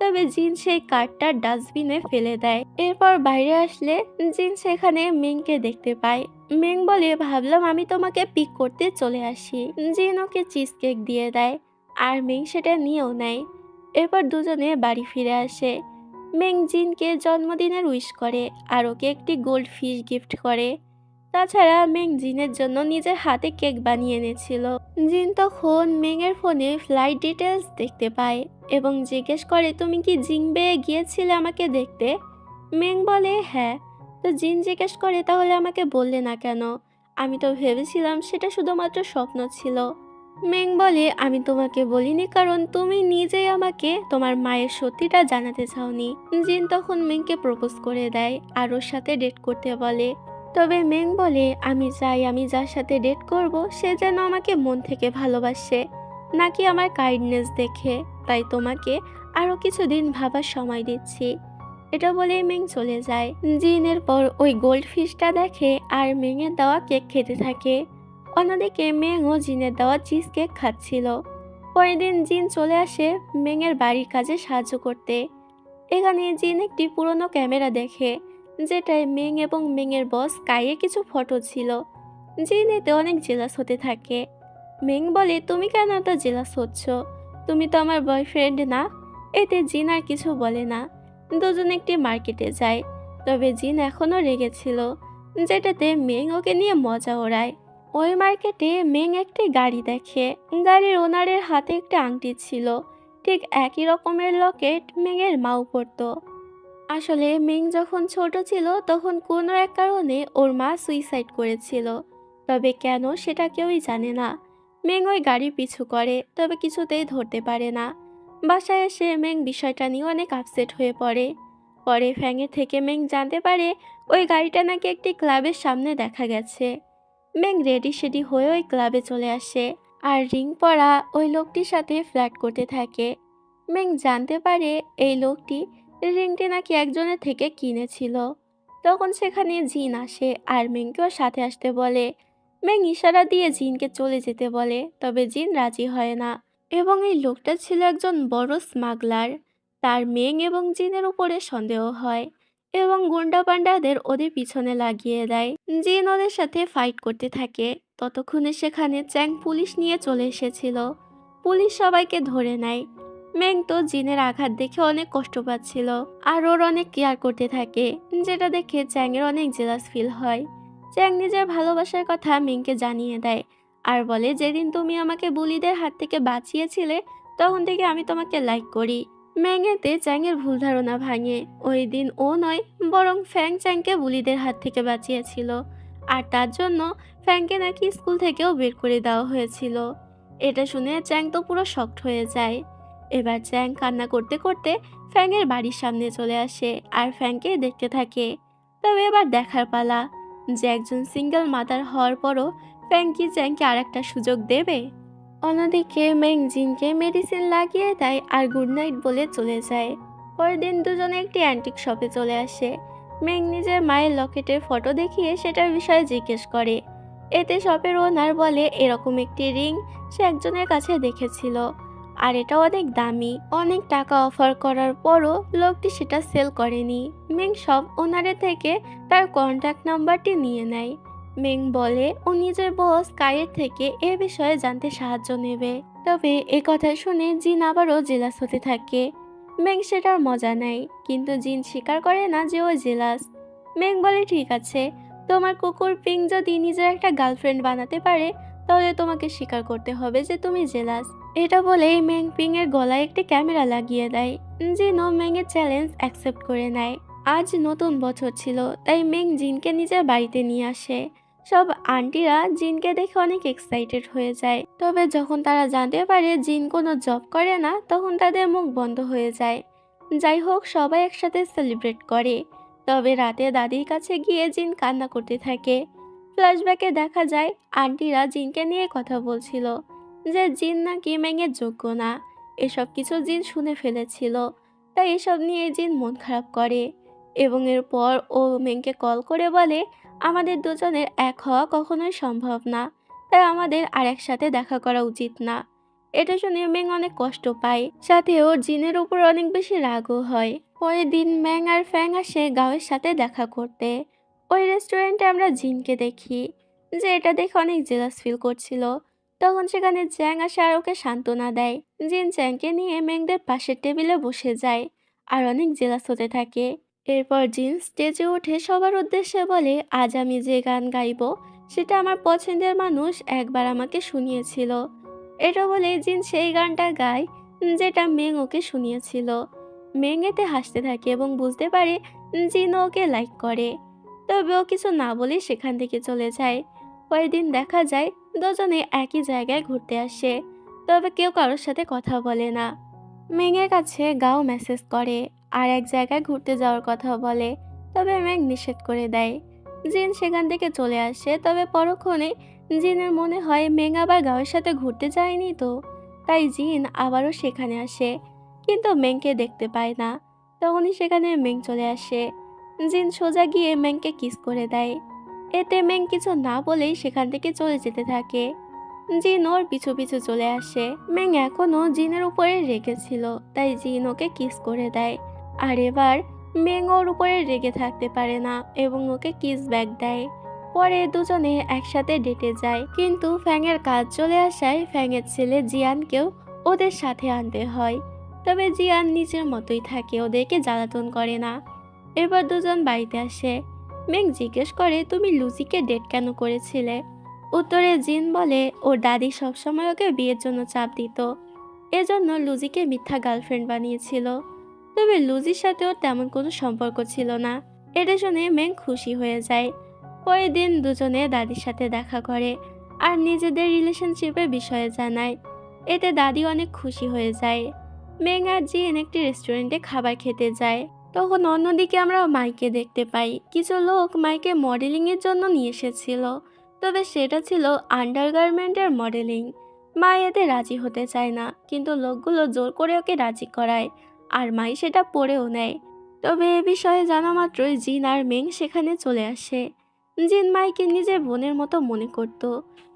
তবে জিন সেই কার্ডটা ডাস্টবিনে ফেলে দেয়। এরপর বাইরে আসলে জিন সেখানে মেংকে দেখতে পায়। মেং বলে, ভাবলাম আমি তোমাকে পিক করতে চলে আসি। জিন ওকে চিজ কেক দিয়ে দেয় আর মেং সেটা নিয়েও নেয়। এরপর দুজনে বাড়ি ফিরে আসে। মেং জিনকে জন্মদিনের উইশ করে আর ওকে একটি গোল্ড ফিশ গিফট করে। তাছাড়া মেং জিনের জন্য নিজের হাতে কেক বানিয়ে এনেছিল। জিন তখন মেংয়ের ফোনে ফ্লাইট ডিটেলস দেখতে পায় এবং জিজ্ঞেস করে, তুমি কি জিংবে গিয়েছিলে আমাকে দেখতে? মেং বলে হ্যাঁ। তো জিন জিজ্ঞেস করে, তাহলে আমাকে বললে না কেন? আমি তো ভেবেছিলাম সেটা শুধুমাত্র স্বপ্ন ছিল। মেং বলে, আমি তোমাকে বলিনি কারণ তুমি নিজেই আমাকে তোমার মায়ের সত্যিটা জানাতে চাওনি। জিন তখন মেংকে প্রপোজ করে দেয় আর ওর সাথে ডেট করতে বলে। তবে মেং বলে, আমি চাই আমি যার সাথে ডেট করব সে যেন আমাকে মন থেকে ভালোবাসে, নাকি আমার কাইন্ডনেস দেখে। তাই তোমাকে আরো কিছুদিন ভাবার সময় দিচ্ছি। এটা বলে মেং চলে যায়। জিনের পর ওই গোল্ড ফিশটা দেখে আর মেংয়ের দেওয়া কেক খেতে থাকে। অন্যদিকে মেংও জিনের দেওয়া চিজ কেক খাচ্ছিল। পরের দিন জিন চলে আসে মেংয়ের বাড়ির কাজে সাহায্য করতে। এখানে জিন একটি পুরনো ক্যামেরা দেখে যেটায় মেং এবং মেংয়ের বস কাইয়ের কিছু ফটো ছিল। জিন এতে অনেক জেলাস হতে থাকে। মেং বলে, তুমি কেন এত জেলাস হচ্ছ? তুমি তো আমার বয়ফ্রেন্ড না। এতে জিন আর কিছু বলে না। দুজন একটি মার্কেটে যায়। তবে জিন এখনো রেগেছিল, যেটাতে মেং ওকে নিয়ে মজা ওড়ায়। ওই মার্কেটে মেং একটি গাড়ি দেখে। গাড়ির ওনারের হাতে একটা আংটি ছিল, ঠিক একই রকমের লকেট মেংয়ের মাও পরতো। আসলে মেং যখন ছোট ছিল তখন কোনো এক কারণে ওর মা সুইসাইড করেছিল। তবে কেন সেটা কেউই জানে না। মেং ওই গাড়ি পিছু করে, তবে কিছুতেই ধরতে পারে না। বাসায় এসে মেং বিষয়টা নিয়ে অনেক আপসেট হয়ে পড়ে। পরে ফ্যাঙের থেকে মেং জানতে পারে ওই গাড়িটা নাকি একটি ক্লাবের সামনে দেখা গেছে। মেং রেডি সেডি হয়ে ওই ক্লাবে চলে আসে আর রিং পরা ওই লোকটির সাথে ফ্ল্যাট করতে থাকে। মেং জানতে পারে এই লোকটি রিংটি নাকি একজনের থেকে কিনেছিল। তখন সেখানে জিন আসে আর মেংকেও সাথে আসতে বলে। মেং ইশারা দিয়ে জিনকে চলে যেতে বলে, তবে জিন রাজি হয় না। এবং এই লোকটা ছিল একজন বড় স্মাগলার। তার মেং এবং জিনের উপরে সন্দেহ হয় এবং গুন্ডা পান্ডাদের ওদের পিছনে লাগিয়ে দেয়। জিন ওদের সাথে ফাইট করতে থাকে। ততক্ষণে সেখানে চ্যাং পুলিশ নিয়ে চলে এসেছিল। পুলিশ সবাইকে ধরে নেয়। মেং তো জিনের আঘাত দেখে অনেক কষ্ট পাচ্ছিল আর ওর অনেক কেয়ার করতে থাকে, যেটা দেখে চ্যাংয়ের অনেক জেলাস ফিল হয়। চ্যাং নিজের ভালোবাসার কথা মেংকে জানিয়ে দেয় আর বলে, যেদিন তুমি আমাকে বুলিদের হাত থেকে বাঁচিয়েছিলে তখন থেকে আমি তোমাকে লাইক করি। মেং এতে চ্যাংয়ের ভুল ধারণা ভাঙে। ওই দিন ও নয়, বরং ফ্যাং চ্যাংকে বুলিদের হাত থেকে বাঁচিয়েছিল আর তার জন্য ফ্যাংকে নাকি স্কুল থেকেও বের করে দেওয়া হয়েছিল। এটা শুনে চ্যাং তো পুরো শকড হয়ে যায়। এবার চ্যাং কান্না করতে করতে ফ্যাংয়ের বাড়ির সামনে চলে আসে আর ফ্যাংকে দেখতে থাকে। তবে এবার দেখার পালা যে একজন সিঙ্গেল মাদার হওয়ার পরও ফ্যাং কি চ্যাংকে আর একটা সুযোগ দেবে। অন্যদিকে মেং জিনকে মেডিসিন লাগিয়ে দেয় আর গুড নাইট বলে চলে যায়। পরের দিন দুজনে একটি অ্যান্টিক শপে চলে আসে। মেং নিজের মায়ের লকেটের ফটো দেখিয়ে সেটার বিষয়ে জিজ্ঞেস করে। এতে শপের ওনার বলে এরকম একটি রিং সে একজনের কাছে দেখেছিল আর এটা অনেক দামি। অনেক টাকা অফার করার পরও লোকটি সেটা সেল করেনি। মেং সব ওনারের থেকে তার কন্ট্যাক্ট নাম্বারটি নিয়ে নেয়। মেং বলে ও নিজের বস কায়ের থেকে এ বিষয়ে জানতে সাহায্য নেবে। তবে এ কথা শুনে জিন আবারও জেলাস হতে থাকে। মেং সেটার মজা নেয়, কিন্তু জিন স্বীকার করে না যে ও জেলাস। মেং বলে, ঠিক আছে, তোমার কুকুর পিং যদি নিজের একটা গার্লফ্রেন্ড বানাতে পারে তাহলে তোমাকে স্বীকার করতে হবে যে তুমি জেলাস। এটা বলেই মেং পিং এর গলায় একটি ক্যামেরা লাগিয়ে দেয়। জিনও মেং এর চ্যালেঞ্জ অ্যাকসেপ্ট করে নেয়। আজ নতুন বছর ছিল, তাই মেং জিনকে নিজের বাড়িতে নিয়ে আসে। সব আন্টিরা জিনকে দেখে অনেক এক্সাইটেড হয়ে যায়। তবে যখন তারা জানতে পারে জিন কোনো জব করে না তখন তাদের মুখ বন্ধ হয়ে যায়। যাই হোক, সবাই একসাথে সেলিব্রেট করে। তবে রাতে দাদির কাছে গিয়ে জিন কান্না করতে থাকে। ফ্ল্যাশব্যাকে দেখা যায় আন্টিরা জিনকে নিয়ে কথা বলছিল যে জিন নাকি মেংয়ের যোগ্য না। এসব কিছু জিন শুনে ফেলেছিল, তাই এসব নিয়ে জিন মন খারাপ করে এবং এরপর ও মেংকে কল করে বলে, আমাদের দুজনের এক হওয়া কখনোই সম্ভব না, তাই আমাদের আর একসাথে দেখা করা উচিত না। এটা শুনে মেং অনেক কষ্ট পায়, সাথে ওর জিনের উপর অনেক বেশি রাগও হয়। পরের দিন ম্যাং আর ফ্যাং আসে গাওয়ের সাথে দেখা করতে। ওই রেস্টুরেন্টে আমরা জিনকে দেখি যে এটা দেখে অনেক জেলাস ফিল করছিল। তখন সেখানে চ্যাং আসে আর ওকে সান্ত্বনা দেয়। জিন চ্যাংকে নিয়ে মেংদের পাশের টেবিলে বসে যায় আর অনেক জেলাস হতে থাকে। এরপর জিন স্টেজে উঠে সবার উদ্দেশ্যে বলে, আজ আমি যে গান গাইবো সেটা আমার পছন্দের মানুষ একবার আমাকে শুনিয়েছিল। এটা বলে জিন সেই গানটা গায় যেটা মেং ওকে শুনিয়েছিল। মেং এতে হাসতে থাকে এবং বুঝতে পারে জিন ওকে লাইক করে। তবে ও কিছু না বলে সেখান থেকে চলে যায়। কয়েকদিন দেখা যায় দুজনে একই জায়গায় ঘুরতে আসে, তবে কেউ কারোর সাথে কথা বলে না। মেংয়ের কাছে গাও মেসেজ করে আর এক জায়গায় ঘুরতে যাওয়ার কথা বলে, তবে মেং নিষেধ করে দেয়। জিন সেখান থেকে চলে আসে, তবে পরক্ষণে জিনের মনে হয় মেং আবার গাওয়ের সাথে ঘুরতে যায়নি তো। তাই জিন আবারও সেখানে আসে, কিন্তু মেংকে দেখতে পায় না। তখনই সেখানে মেং চলে আসে। জিন সোজা গিয়ে মেংকে কিস করে দেয়। এতে মেং কিছু না বলেই সেখান থেকে চলে যেতে থাকে। জিন ওর পিছু পিছু চলে আসে। মেং এখনো জিনের উপরে রেগেছিল, তাই জিন ওকে কিস করে দেয়। আর এবার মেং ওর উপরে রেগে থাকতে পারে না এবং ওকে কিস ব্যাক দেয়। পরে দুজনে একসাথে ডেটে যায়, কিন্তু ফ্যাংয়ের কাজ চলে আসায় ফ্যাংয়ের ছেলে জিয়ানকেও ওদের সাথে আনতে হয়। তবে জিয়ান নিজের মতোই থাকে, ওদেরকে জ্বালাতন করে না। এবার দুজন বাড়িতে আসে। মেং জিজ্ঞেস করে, তুমি লুসিকে ডেট কেন করেছিলে? উত্তরে জিন বলে, ওর দাদি সবসময় ওকে বিয়ের জন্য চাপ দিত, এজন্য লুজিকে মিথ্যা গার্লফ্রেন্ড বানিয়েছিল। তবে লুজির সাথে ওর তেমন কোনো সম্পর্ক ছিল না। এটা শুনে মেং খুশি হয়ে যায়। পরের দিন দুজনে দাদির সাথে দেখা করে আর নিজেদের রিলেশনশিপের বিষয়ে জানায়। এতে দাদি অনেক খুশি হয়ে যায়। মেং আর জিন একটি রেস্টুরেন্টে খাবার খেতে যায়। তখন অন্যদিকে আমরা মাইকে দেখতে পাই কিছু লোক মাইকে মডেলিং এর জন্য নিয়ে এসেছিল, তবে সেটা ছিল আন্ডারগার্মেন্টের মডেলিং। মা এতে রাজি হতে চায় না, কিন্তু লোকগুলো জোর করে ওকে রাজি করায় আর মাই সেটা পরেও নেয়। তবে এ বিষয়ে জানা মাত্রই জিন আর মেং সেখানে চলে আসে। জিন মাইকে নিজের বোনের মতো মনে করত,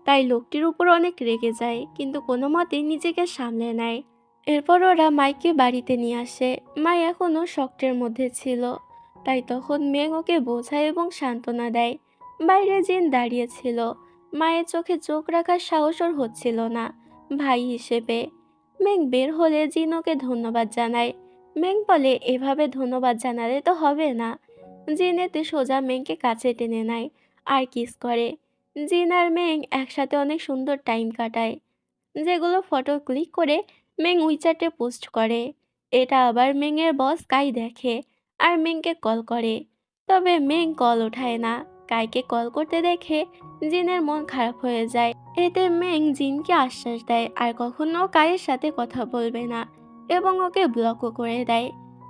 তাই লোকটির উপর অনেক রেগে যায়, কিন্তু কোনো মতে নিজেকে সামলে নেয়। এরপর ওরা মাইকে বাড়িতে নিয়ে আসে। মাই এখনো শক্টের মধ্যে ছিল, তাই তখন মেং ওকে বোঝায় এবং সান্ত্বনা দেয়। বাইরে জিন দাঁড়িয়েছিল, মায়ের চোখে চোখ রাখার সাহস ওর হচ্ছিল না ভাই হিসেবে। মেং বের হলে জিন ওকে ধন্যবাদ জানায়। মেং বলে, এভাবে ধন্যবাদ জানালে তো হবে না। জিন এতে সোজা মেংকে কাছে টেনে নেয় আর কিস করে। জিন আর মেং একসাথে অনেক সুন্দর টাইম কাটায়, যেগুলো ফটো ক্লিক করে মেং উইচ্যাটে পোস্ট করে। এটা আবার মেংয়ের বস কাই দেখে আর মেংকে কল করে, তবে মেং কল ওঠায় না। কাইকে কল করতে দেখে জিনের মন খারাপ হয়ে যায়। এতে মেং জিনকে আশ্বাস দেয় আর কখনো কাইয়ের সাথে কথা বলবে না এবং ওকে ব্লকও করে দেয়।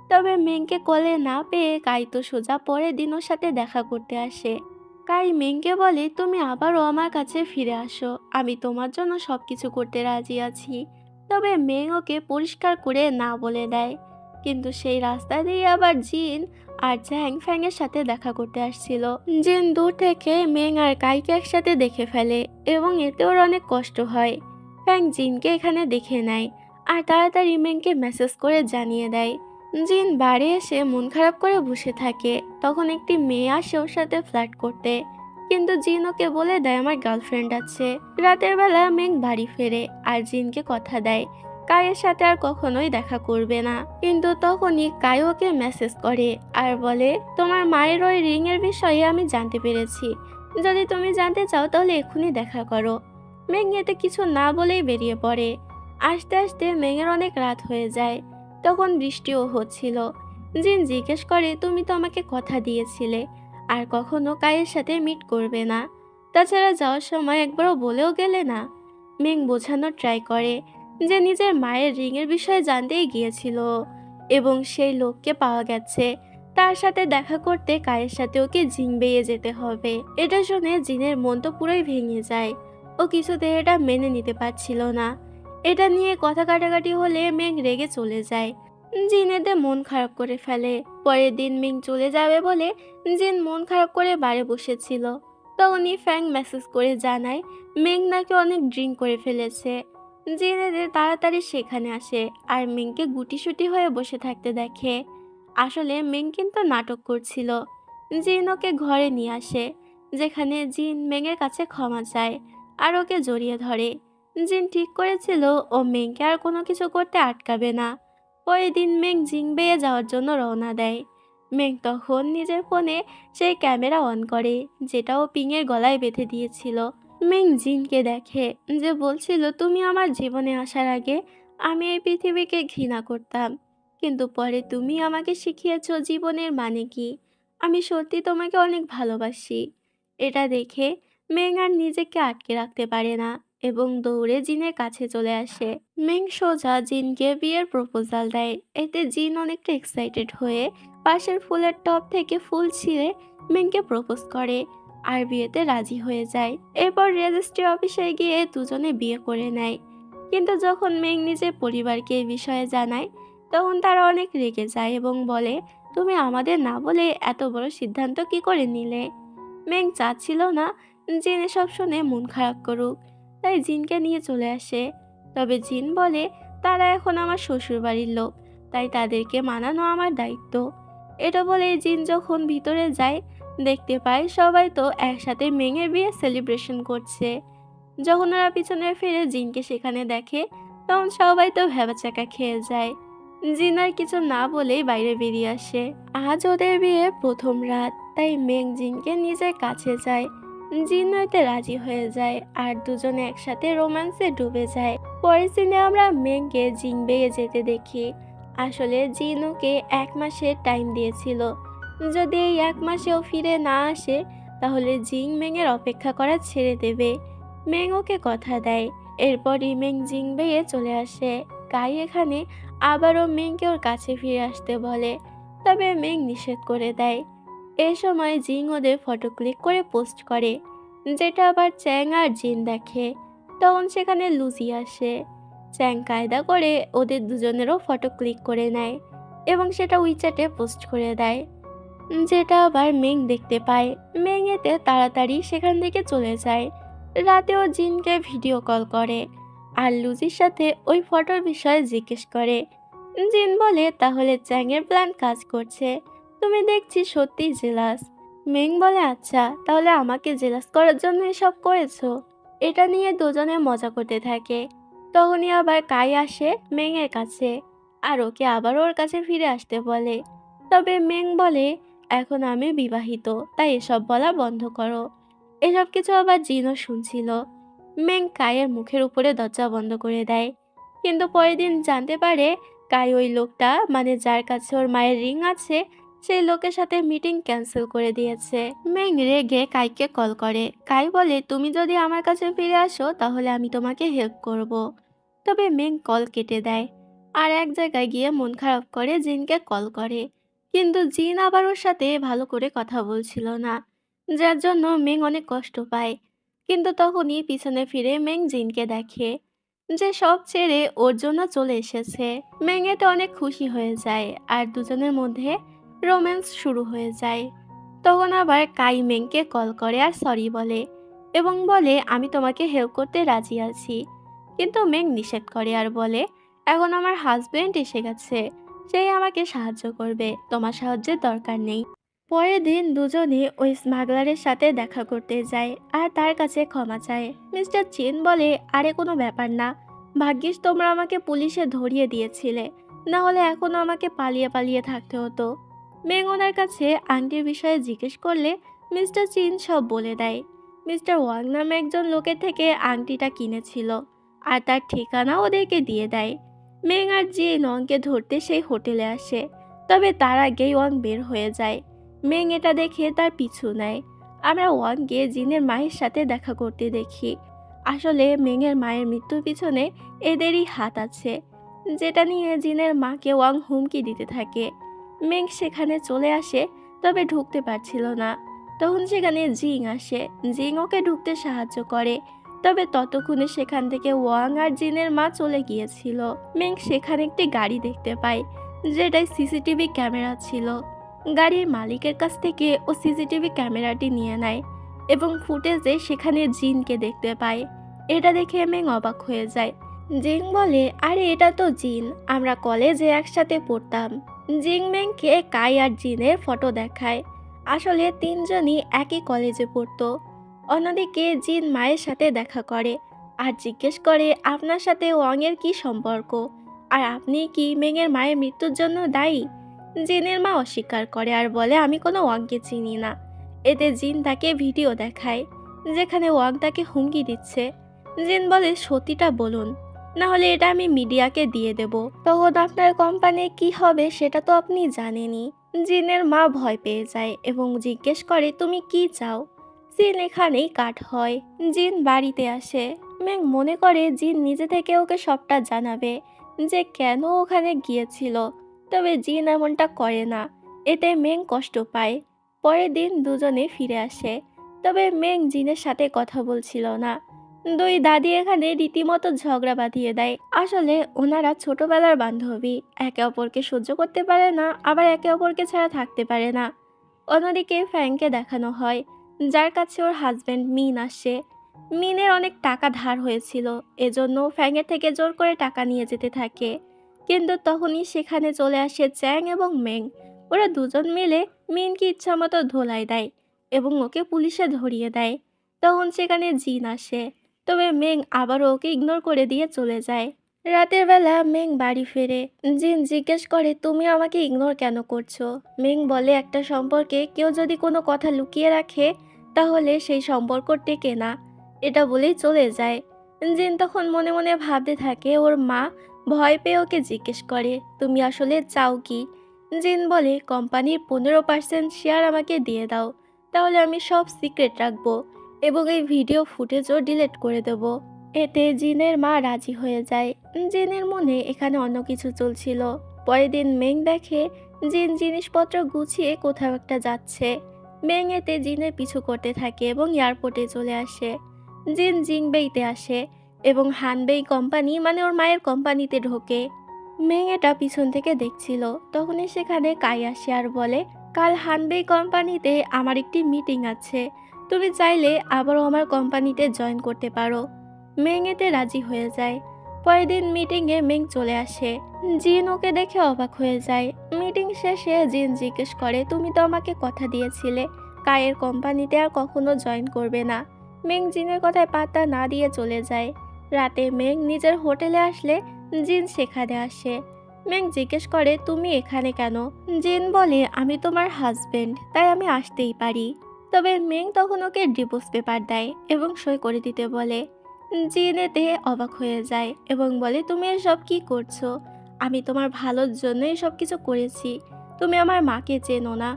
তবে মেংকে কলে না পেয়ে কাই তো সোজা পরের দিন ওর সাথে দেখা করতে আসে। কাই মেংকে বলে, তুমি আবারও আমার কাছে ফিরে আসো, আমি তোমার জন্য সবকিছু করতে রাজি আছি। তবে মেং ওকে পরিষ্কার করে না বলে দেয়। কিন্তু সেই রাস্তা দিয়ে আবার জিন আর জ্যাং ফ্যাং এর সাথে দেখা করতে আসছিল। জিন দূর থেকে মেং আর কাইকে একসাথে দেখে ফেলে এবং এতে ওর অনেক কষ্ট হয়। ফ্যাং জিনকে এখানে দেখে নেয় আর তাড়াতাড়ি মেংকে মেসেজ করে জানিয়ে দেয়। জিন বাড়ি এসে মন খারাপ করে বসে থাকে। তখন একটি মেয়ে আসে ওর সাথে ফ্লার্ট করতে, কিন্তু জিন ওকে বলে দেয় আমার গার্লফ্রেন্ড আছে। রাতের বেলা মেং বাড়ি ফেরে আর জিনকে কথা দেয় কায়ের সাথে আর কখনোই দেখা করবে না। কিন্তু তখনই কাই ওকে মেসেজ করে আর বলে, তোমার মায়ের ওই রিং এর বিষয়ে আমি জানতে পেরেছি, যদি তুমি জানতে চাও তাহলে এক্ষুনি দেখা করো। মেং এতে কিছু না বলেই বেরিয়ে পড়ে। আস্তে আস্তে মেংয়ের অনেক রাত হয়ে যায়। তখন বৃষ্টিও হচ্ছিল। জিন জিজ্ঞেস করে, তুমি তো আমাকে কথা দিয়েছিলে আর কখনো কায়ের সাথে মিট করবে না, তাছাড়া যাওয়ার সময় একবারও বলেও গেলে না। মেং বোঝানোর ট্রাই করে যে নিজের মায়ের রিংয়ের বিষয়ে জানতেই গিয়েছিল এবং সেই লোককে পাওয়া গেছে, তার সাথে দেখা করতে কায়ের সাথে ওকে জিনবেয়ে যেতে হবে। এটা শুনে জিনের মন তো পুরোই ভেঙে যায়। ও কিছুতে এটা মেনে নিতে পারছিল না। এটা নিয়ে কথা কাটাকাটি হলে মেং রেগে চলে যায়। জিন এতে মন খারাপ করে ফেলে। পরের দিন মিং চলে যাবে বলে জিন মন খারাপ করে বারে বসেছিল। তখনই ফ্যাং মেসেজ করে জানায় মিং নাকি অনেক ড্রিঙ্ক করে ফেলেছে। জিন এদের তাড়াতাড়ি সেখানে আসে আর মিংকে গুটিসুটি হয়ে বসে থাকতে দেখে। আসলে মিং কিন্তু নাটক করছিল। জিন ওকে ঘরে নিয়ে আসে, যেখানে জিন মেংয়ের কাছে ক্ষমা চায় আর ওকে জড়িয়ে ধরে। জিন ঠিক করেছিল ও মেংকে আর কোনো কিছু করতে আটকাবে না। পরের দিন মেং জিংবেয়ে যাওয়ার জন্য রওনা দেয়। মেং তখন নিজের ফোনে সেই ক্যামেরা অন করে, যেটা ও পিংয়ের গলায় বেঁধে দিয়েছিল। মেং জিনকে দেখে, যে বলছিল তুমি আমার জীবনে আসার আগে আমি এই পৃথিবীকে ঘৃণা করতাম, কিন্তু পরে তুমি আমাকে শিখিয়েছো জীবনের মানে কি। আমি সত্যি তোমাকে অনেক ভালোবাসি। এটা দেখে মেং আর নিজেকে আটকে রাখতে পারে না এবং দৌড়ে জিনের কাছে চলে আসে। মেং সোজা জিনকে বিয়ের প্রপোজাল দেয়। এতে জিন অনেকটা এক্সাইটেড হয়ে পাশের ফুলের টব থেকে ফুল ছিঁড়ে মেংকে প্রপোজ করে আর বিয়েতে রাজি হয়ে যায়। এরপর রেজিস্ট্রি অফিসে গিয়ে দুজনে বিয়ে করে নেয়। কিন্তু যখন মেং নিজের পরিবারকে এই বিষয়ে জানায়, তখন তারা অনেক রেগে যায় এবং বলে, তুমি আমাদের না বলে এত বড় সিদ্ধান্ত কি করে নিলে। মেং চাচ্ছিল না জিন এসব শুনে মন খারাপ করুক, তাই জিনকে নিয়ে চলে আসে। তবে জিন বলে, তারা এখন আমার শ্বশুর বাড়ির লোক, তাই তাদেরকে মানানো আমার দায়িত্ব। এটা বলে জিন যখন ভিতরে যায়, দেখতে পায় সবাই তো একসাথে মেংয়ের বিয়ে সেলিব্রেশন করছে। যখন ওরা পিছনে ফিরে জিনকে সেখানে দেখে, তখন সবাই তো ভ্যাবাচ্যাকা খেয়ে যায়। জিন আর কিছু না বলেই বাইরে বেরিয়ে আসে। আজ ওদের বিয়ে প্রথম রাত, তাই মেং জিনকে নিজের কাছে যায়। জিন হইতে রাজি হয়ে যায় আর দুজনে একসাথে রোম্যান্সে ডুবে যায়। পরের সিনে আমরা মেংকে জিংবেয়ে যেতে দেখি। আসলে জিন ওকে 1 মাসের টাইম দিয়েছিল। যদি এই 1 মাসেও ফিরে না আসে, তাহলে জিং মেংয়ের অপেক্ষা করা ছেড়ে দেবে। মেং ওকে কথা দেয়। এরপরই মেং জিংবেয়ে চলে আসে। কাই এখানে আবারও মেংকে ওর কাছে ফিরে আসতে বলে, তবে মেং নিষেধ করে দেয়। এ সময় জিং ওদের ফটো ক্লিক করে পোস্ট করে, যেটা আবার চ্যাং আর জিন দেখে। তখন সেখানে লুসি আসে। চ্যাং কায়দা করে ওদের দুজনেরও ফটো ক্লিক করে নেয় এবং সেটা উইচ্যাটে পোস্ট করে দেয়, যেটা আবার মেং দেখতে পায়। মেং এতে তাড়াতাড়ি সেখান থেকে চলে যায়। রাতেও জিনকে ভিডিও কল করে আর লুজির সাথে ওই ফটোর বিষয়ে জিজ্ঞেস করে। জিন বলে, তাহলে চ্যাংয়ের প্ল্যান কাজ করছে, তুমি দেখছি সত্যিই জেলাস। মেং বলে, আচ্ছা তাহলে আমাকে জেলাস করার জন্য এসব করেছো। এটা নিয়ে দুজনে মজা করতে থাকে। তখনই আবার কাই আসে মেং এর কাছে আর ওকে আবার ওর কাছে ফিরে আসতে বলে। তবে মেং বলে, এখন আমি বিবাহিত, তাই এসব বলা বন্ধ করো। এসব কিছু আবার জিনও শুনছিল। মেং কাইয়ের মুখের উপরে দরজা বন্ধ করে দেয়। কিন্তু পরের দিন জানতে পারে কাই ওই লোকটা, মানে যার কাছে ওর মায়ের রিং আছে, সেই লোকের সাথে মিটিং ক্যান্সেল করে দিয়েছে। মেং রেগে কাইকে কল করে। কাই বলে, তুমি যদি আমার কাছে ফিরে আসো তাহলে আমি তোমাকে হেল্প করব। তবে মেং কল কেটে দেয় আর এক জায়গায় গিয়ে মন খারাপ করে জিনকে কল করে। কিন্তু জিন আবার ওর সাথে ভালো করে কথা বলছিল না, যার জন্য মেং অনেক কষ্ট পায়। কিন্তু তখনই পিছনে ফিরে মেং জিনকে দেখে, যে সব ছেড়ে ওর জন্য চলে এসেছে। মেং এতে অনেক খুশি হয়ে যায় আর দুজনের মধ্যে রোম্যান্স শুরু হয়ে যায়। তখন আবার কাই মেংকে কল করে আর সরি বলে এবং বলে, আমি তোমাকে হেল্প করতে রাজি আছি। কিন্তু মেং নিষেধ করে আর বলে, এখন আমার হাজবেন্ড এসে গেছে, সেই আমাকে সাহায্য করবে, তোমার সাহায্যের দরকার নেই। পরের দিন দুজনে ওই স্মাগলারের সাথে দেখা করতে যায় আর তার কাছে ক্ষমা চায়। মিস্টার চিন বলে, আরে কোনো ব্যাপার না, ভাগ্যিস তোমরা আমাকে পুলিশে ধরিয়ে দিয়েছিলে, না হলে এখনো আমাকে পালিয়ে পালিয়ে থাকতে হতো। মেং ওনার কাছে আংটির বিষয়ে জিজ্ঞেস করলে মিস্টার চিন সব বলে দেয়। মিস্টার ওয়াং নামে একজন লোকের থেকে আংটিটা কিনেছিল আর তার ঠিকানা ওদেরকে দিয়ে দেয়। মেং আর জিন ওয়াংকে ধরতে সেই হোটেলে আসে, তবে তার আগেই ওয়াং বের হয়ে যায়। মেং এটা দেখে তার পিছু নেয়। আমরা ওয়াংকে জিনের মায়ের সাথে দেখা করতে দেখি। আসলে মেংয়ের মায়ের মৃত্যুর পিছনে এদেরই হাত আছে, যেটা নিয়ে জিনের মাকে ওয়াং হুমকি দিতে থাকে। মেং সেখানে চলে আসে, তবে ঢুকতে পারছিল না। তখন সেখানে জিং আসে। জিং ওকে ঢুকতে সাহায্য করে, তবে ততক্ষণে সেখান থেকে ওয়াং আর জিনের মা চলে গিয়েছিল। মেং সেখানে একটি গাড়ি দেখতে পায়, যেটায় সিসিটিভি ক্যামেরা ছিল। গাড়ির মালিকের কাছ থেকে ও সিসিটিভি ক্যামেরাটি নিয়ে নেয় এবং ফুটেজে সেখানে জিনকে দেখতে পায়। এটা দেখে মেং অবাক হয়ে যায়। জিং বলে, আরে এটা তো জিন, আমরা কলেজে একসাথে পড়তাম। জিং মেংকে কাই আর জিনের ফটো দেখায়। আসলে তিনজনই একই কলেজে পড়তো। অন্যদিকে জিন মায়ের সাথে দেখা করে আর জিজ্ঞেস করে আপনার সাথে ওয়াংয়ের কি সম্পর্ক, আর আপনি কি মেংয়ের মায়ের মৃত্যুর জন্য দায়ী। জিনের মা অস্বীকার করে আর বলে আমি কোনো ওয়াংকে চিনি না। এতে জিন তাকে ভিডিও দেখায় যেখানে ওয়াং তাকে হুমকি দিচ্ছে। জিন বলে সত্যিটা বলুন, না হলে এটা আমি মিডিয়াকে দিয়ে দেব, তখন আপনার কোম্পানি কি হবে সেটা তো আপনি জানেনই। জিনের মা ভয় পেয়ে যায় এবং জিজ্ঞেস করে তুমি কি চাও। জিন এখানেই কাট হয়। জিন বাড়িতে আসে। মেং মনে করে জিন নিজে থেকে ওকে সবটা জানাবে যে কেন ওখানে গিয়েছিল, তবে জিন এমনটা করে না। এতে মেং কষ্ট পায়। পরের দিন দুজনে ফিরে আসে, তবে মেং জিনের সাথে কথা বলছিল না। দুই দাদি এখানে রীতিমতো ঝগড়া বাঁধিয়ে দেয়। আসলে ওনারা ছোটবেলার বান্ধবী, একে অপরকে সহ্য করতে পারে না, আবার একে অপরকে ছাড়া থাকতে পারে না। অন্যদিকে ফ্যাংকে দেখানো হয় যার কাছে ওর হাজব্যান্ড মিন আসে। মিনের অনেক টাকা ধার হয়েছিল, এজন্য ফ্যাংয়ের থেকে জোর করে টাকা নিয়ে যেতে থাকে। কিন্তু তখনই সেখানে চলে আসে চ্যাং এবং মেং। ওরা দুজন মিলে মিনকে ইচ্ছামতো ধোলাই দেয় এবং ওকে পুলিশে ধরিয়ে দেয়। তখন সেখানে জিন আসে, তবে মেং আবারও ওকে ইগনোর করে দিয়ে চলে যায়। রাতের বেলা মেং বাড়ি ফেরে। জিন জিজ্ঞেস করে তুমি আমাকে ইগনোর কেন করছো। মেং বলে একটা সম্পর্কে কেউ যদি কোনো কথা লুকিয়ে রাখে তাহলে সেই সম্পর্ক টেকে না, এটা বলেই চলে যায়। জিন তখন মনে মনে ভাবতে থাকে ওর মা ভয় পেয়ে ওকে জিজ্ঞেস করে তুমি আসলে চাও কি। জিন বলে কোম্পানির 15% শেয়ার আমাকে দিয়ে দাও, তাহলে আমি সব সিক্রেট রাখবো এবং এই ভিডিও ফুটেজও ডিলিট করে দেব। এতে জিনের মা রাজি হয়ে যায়। জিনের মনে এখানে অন্য কিছু চলছিল। পরের দিন মেং দেখে জিন জিনিসপত্র গুছিয়ে কোথাও একটা যাচ্ছে। মেং এতে জিনের পিছু করতে থাকে এবং এয়ারপোর্টে চলে আসে। জিন জিংবেইতে আসে এবং হানবেই কোম্পানি মানে ওর মায়ের কোম্পানিতে ঢোকে। মেং এটা পিছন থেকে দেখছিল। তখনই সেখানে কাই আসে আর বলে কাল হানবেই কোম্পানিতে আমার একটি মিটিং আছে, তুমি চাইলে আবারও আমার কোম্পানিতে জয়েন করতে পারো। মেং এতে রাজি হয়ে যায়। পরের দিন মিটিংয়ে মেং চলে আসে। জিন ওকে দেখে অবাক হয়ে যায়। মিটিং শেষে জিন জিজ্ঞেস করে তুমি তো আমাকে কথা দিয়েছিলে কায়ের কোম্পানিতে আর কখনো জয়েন করবে না। মেং জিনের কথায় পাত্তা না দিয়ে চলে যায়। রাতে মেং নিজের হোটেলে আসলে জিন সেখানে আসে। মেং জিজ্ঞেস করে তুমি এখানে কেন। জিন বলে আমি তোমার হাজবেন্ড, তাই আমি আসতেই পারি। তবে মেং তখন ওকে ডিভোর্স পেপার দেয় এবং সই করে দিতে বলে। জিন এতে অবাক হয়ে যায় এবং বলে তুমি এসব কি করছো, আমি তোমার ভালোর জন্যই সব কিছু করেছি, তুমি আমার মাকে চেনো না,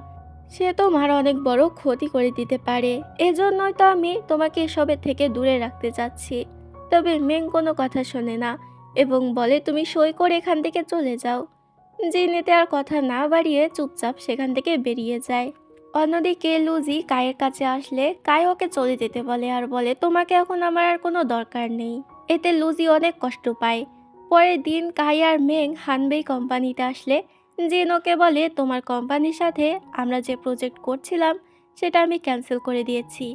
সে তোমার অনেক বড় ক্ষতি করে দিতে পারে, এজন্যই তো আমি তোমাকে এসবের থেকে দূরে রাখতে চাচ্ছি। তবে মেং কোনো কথা শোনে না এবং বলে তুমি সই করে এখান থেকে চলে যাও। জিন এতে আর কথা না বাড়িয়ে চুপচাপ সেখান থেকে বেরিয়ে যায়। অন্যদিকে লুজি কায়ের কাছে আসলে কায় ওকে চলে যেতে বলে আর বলে তোমাকে এখন আমার আর কোনো দরকার নেই। এতে লুজি অনেক কষ্ট পায়। পরের দিন কাই আর মেং হানবেই কোম্পানিতে আসলে জিন ওকে বলে তোমার কোম্পানির সাথে আমরা যে প্রজেক্ট করছিলাম সেটা আমি ক্যান্সেল করে দিয়েছি,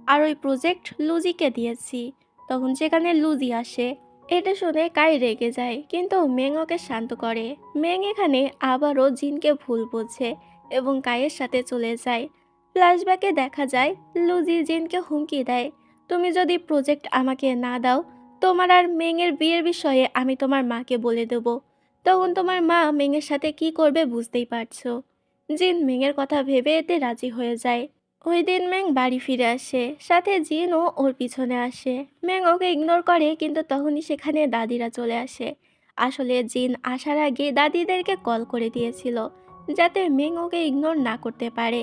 আর ওই প্রজেক্ট লুজিকে দিয়েছি। তখন সেখানে লুজি আসে। এটা শুনে কাই রেগে যায়, কিন্তু মেং ওকে শান্ত করে। মেং এখানে আবারও জিনকে ভুল বোঝে এবং কায়ের সাথে চলে যায়। ফ্ল্যাশব্যাকে দেখা যায় লুজি জিনকে হুমকি দেয় তুমি যদি প্রজেক্ট আমাকে না দাও তোমার আর মেংয়ের বিয়ের বিষয়ে আমি তোমার মাকে বলে দেব, তখন তোমার মা মেংয়ের সাথে কি করবে বুঝতেই পারছো। জিন মেংয়ের কথা ভেবে এতে রাজি হয়ে যায়। ওই দিন মেং বাড়ি ফিরে আসে, সাথে জিনও ওর পিছনে আসে। মেং ওকে ইগনোর করে, কিন্তু তখনই সেখানে দাদিরা চলে আসে। আসলে জিন আসার আগে দাদিদেরকে কল করে দিয়েছিল যাতে মেং ওকে ইগনোর না করতে পারে।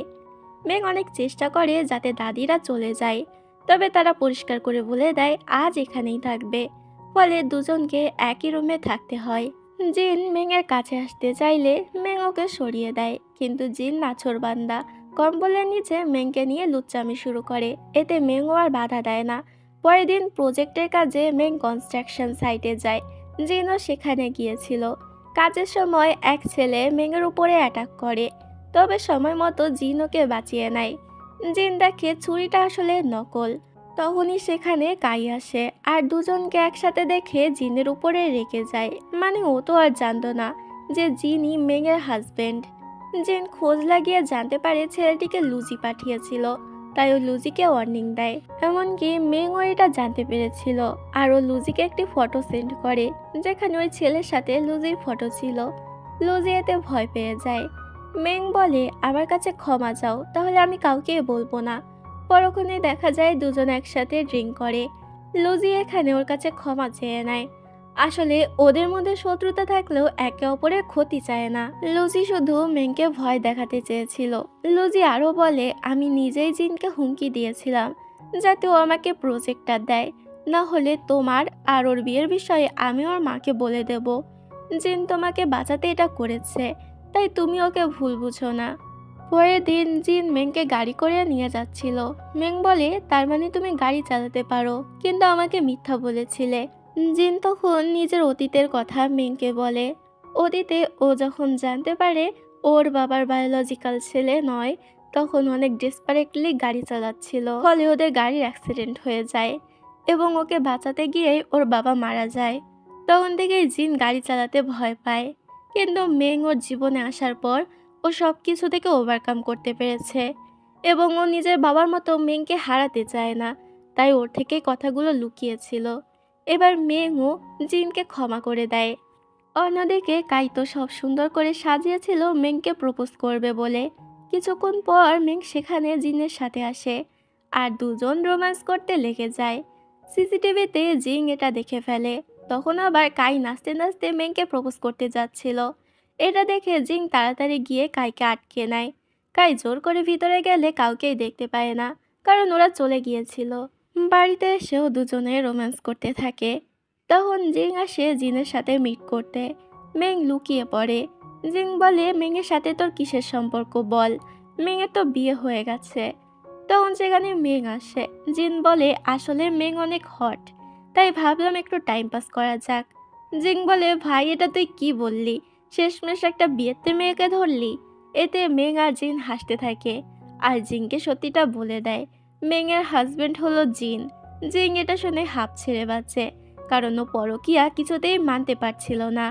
মেং অনেক চেষ্টা করে যাতে দাদিরা চলে যায়, তবে তারা পরিষ্কার করে বলে দেয় আজ এখানেই থাকবে। ফলে দুজনকে একই রুমে থাকতে হয়। জিন মেংয়ের কাছে আসতে চাইলে মেং ওকে সরিয়ে দেয়, কিন্তু জিন নাছোড়বান্দা কম্বলের নিচে মেংকে নিয়ে লুচ্চামি শুরু করে। এতে মেংও আর বাধা দেয় না। পরের দিন প্রজেক্টের কাজে মেং কনস্ট্রাকশন সাইটে যায়। জিনও সেখানে গিয়েছিল। কাজের সময় এক ছেলে মেংয়ের উপরে অ্যাটাক করে, তবে সময় মতো জিন ওকে বাঁচিয়ে নেয়। জিন দেখে ছুরিটা আসলে নকল। তখনই সেখানে কাই আসে আর দুজনকে একসাথে দেখে জিনের উপরে রেগে যায়। মানে ও তো আর জানতো না যে জিনই মেংয়ের হাজবেন্ড। জিন খোঁজ লাগিয়ে জানতে পারে ছেলেটিকে লুজি পাঠিয়েছিল। তাই ও লুজিকে ওয়ার্নিং দেয়। এমনকি মেংও এটা জানতে পেরেছিল আর ও লুজিকে একটি ফটো সেন্ড করে যেখানে ওই ছেলের সাথে লুজির ফটো ছিল। লুজি এতে ভয় পেয়ে যায়। মেং বলে, আমার কাছে ক্ষমা চাও, তাহলে আমি কাউকে বলবো না। পরক্ষণে দেখা যায় দুজন একসাথে ড্রিঙ্ক করে। লুজি এখানে ওর কাছে ক্ষমা চেয়ে নেয়। আসলে ওদের মধ্যে শত্রুতা থাকলেও একে অপরের ক্ষতি চায় না। লুজি শুধু মেংকে ভয় দেখাতে চেয়েছিল। লুজি আরও বলে, আমি নিজেই জিনকে হুমকি দিয়েছিলাম যাতে ও আমাকে প্রজেক্টটা দেয়, না হলে তোমার আর ওর বিয়ের বিষয়ে আমি ওর মাকে বলে দেব। জিন তোমাকে বাঁচাতে এটা করেছে, তাই তুমি ওকে ভুল বুঝো না। পরের দিন জিন মেংকে গাড়ি করে নিয়ে যাচ্ছিল। মেং বলে, তার মানে তুমি গাড়ি চালাতে পারো, কিন্তু আমাকে মিথ্যা বলেছিলে। জিন তখন নিজের অতীতের কথা মেংকে বলে। অতীতে ও যখন জানতে পারে ওর বাবার বায়োলজিক্যাল ছেলে নয়, তখন অনেক ডেসপারেটলি গাড়ি চালাচ্ছিল, ফলে ওদের গাড়ির অ্যাক্সিডেন্ট হয়ে যায় এবং ওকে বাঁচাতে গিয়ে ওর বাবা মারা যায়। তখন থেকেই জিন গাড়ি চালাতে ভয় পায়। কিন্তু মেং ওর জীবনে আসার পর ও সব কিছু থেকে ওভারকাম করতে পেরেছে এবং ও নিজের বাবার মতো মেংকে হারাতে চায় না, তাই ওর থেকে কথাগুলো লুকিয়েছিল। এবার মেংও জিনকে ক্ষমা করে দেয়। অন্যদিকে কাইতো সব সুন্দর করে সাজিয়েছিল মেংকে প্রপোজ করবে বলে। কিছুক্ষণ পর মেং সেখানে জিনের সাথে আসে আর দুজন রোম্যান্স করতে লেগে যায়। সিসিটিভিতে জিং এটা দেখে ফেলে। তখন আবার কাই নাচতে নাচতে মেংকে প্রপোজ করতে যাচ্ছিল। এটা দেখে জিং তাড়াতাড়ি গিয়ে কাইকে আটকে নেয়। কাই জোর করে ভিতরে গেলে কাউকেই দেখতে পায় না, কারণ ওরা চলে গিয়েছিল। বাড়িতে এসেও দুজনে রোম্যান্স করতে থাকে। তখন জিং আসে জিনের সাথে মিট করতে। মেং লুকিয়ে পড়ে। জিং বলে, মেংয়ের সাথে তোর কিসের সম্পর্ক বল, মেংয়ের তো বিয়ে হয়ে গেছে। তখন সেখানে মেং আসে। জিন বলে, আসলে মেং অনেক হট, তাই ভাবলাম একটু টাইম পাস করা যাক। জিং বলে, ভাই এটা তুই কি বললি, শেষমেশ একটা বিয়েতে মেয়েকে ধরলি। এতে মেং আর জিন হাসতে থাকে আর জিংকে সত্যিটা বলে দেয় মেংয়ের হাজবেন্ড হলো জিন। জিং এটা শুনে হাঁপ ছেড়ে বাঁচে, কারণ ও পরকীয়া কিছুতেই মানতে পারছিল না।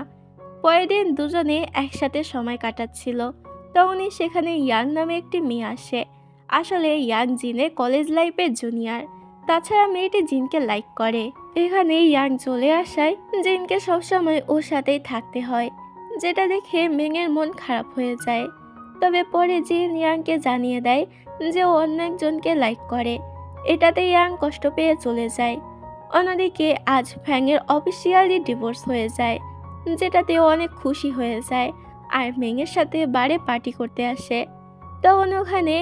পরের দিন দুজনে একসাথে সময় কাটাচ্ছিল। তখনই সেখানে ইয়াং নামে একটি মেয়ে আসে। আসলে ইয়াং জিনের কলেজ লাইফের জুনিয়র। তাছাড়া মেয়েটি জিনকে লাইক করে। এখানে ইয়াং চলে আসায় জিনকে সবসময় ওর সাথেই থাকতে হয়, যেটা দেখে মেংয়ের মন খারাপ হয়ে যায়। তবে পরে জিন ইয়াংকে জানিয়ে দেয় যে ও অন্য একজনকে লাইক করে। এটাতে ইয়াং কষ্ট পেয়ে চলে যায়। অন্যদিকে আজ ফ্যাংয়ের অফিসিয়ালি ডিভোর্স হয়ে যায়, যেটাতে ও অনেক খুশি হয়ে যায় আর মেংয়ের সাথে বারে পার্টি করতে আসে। তখন ওখানে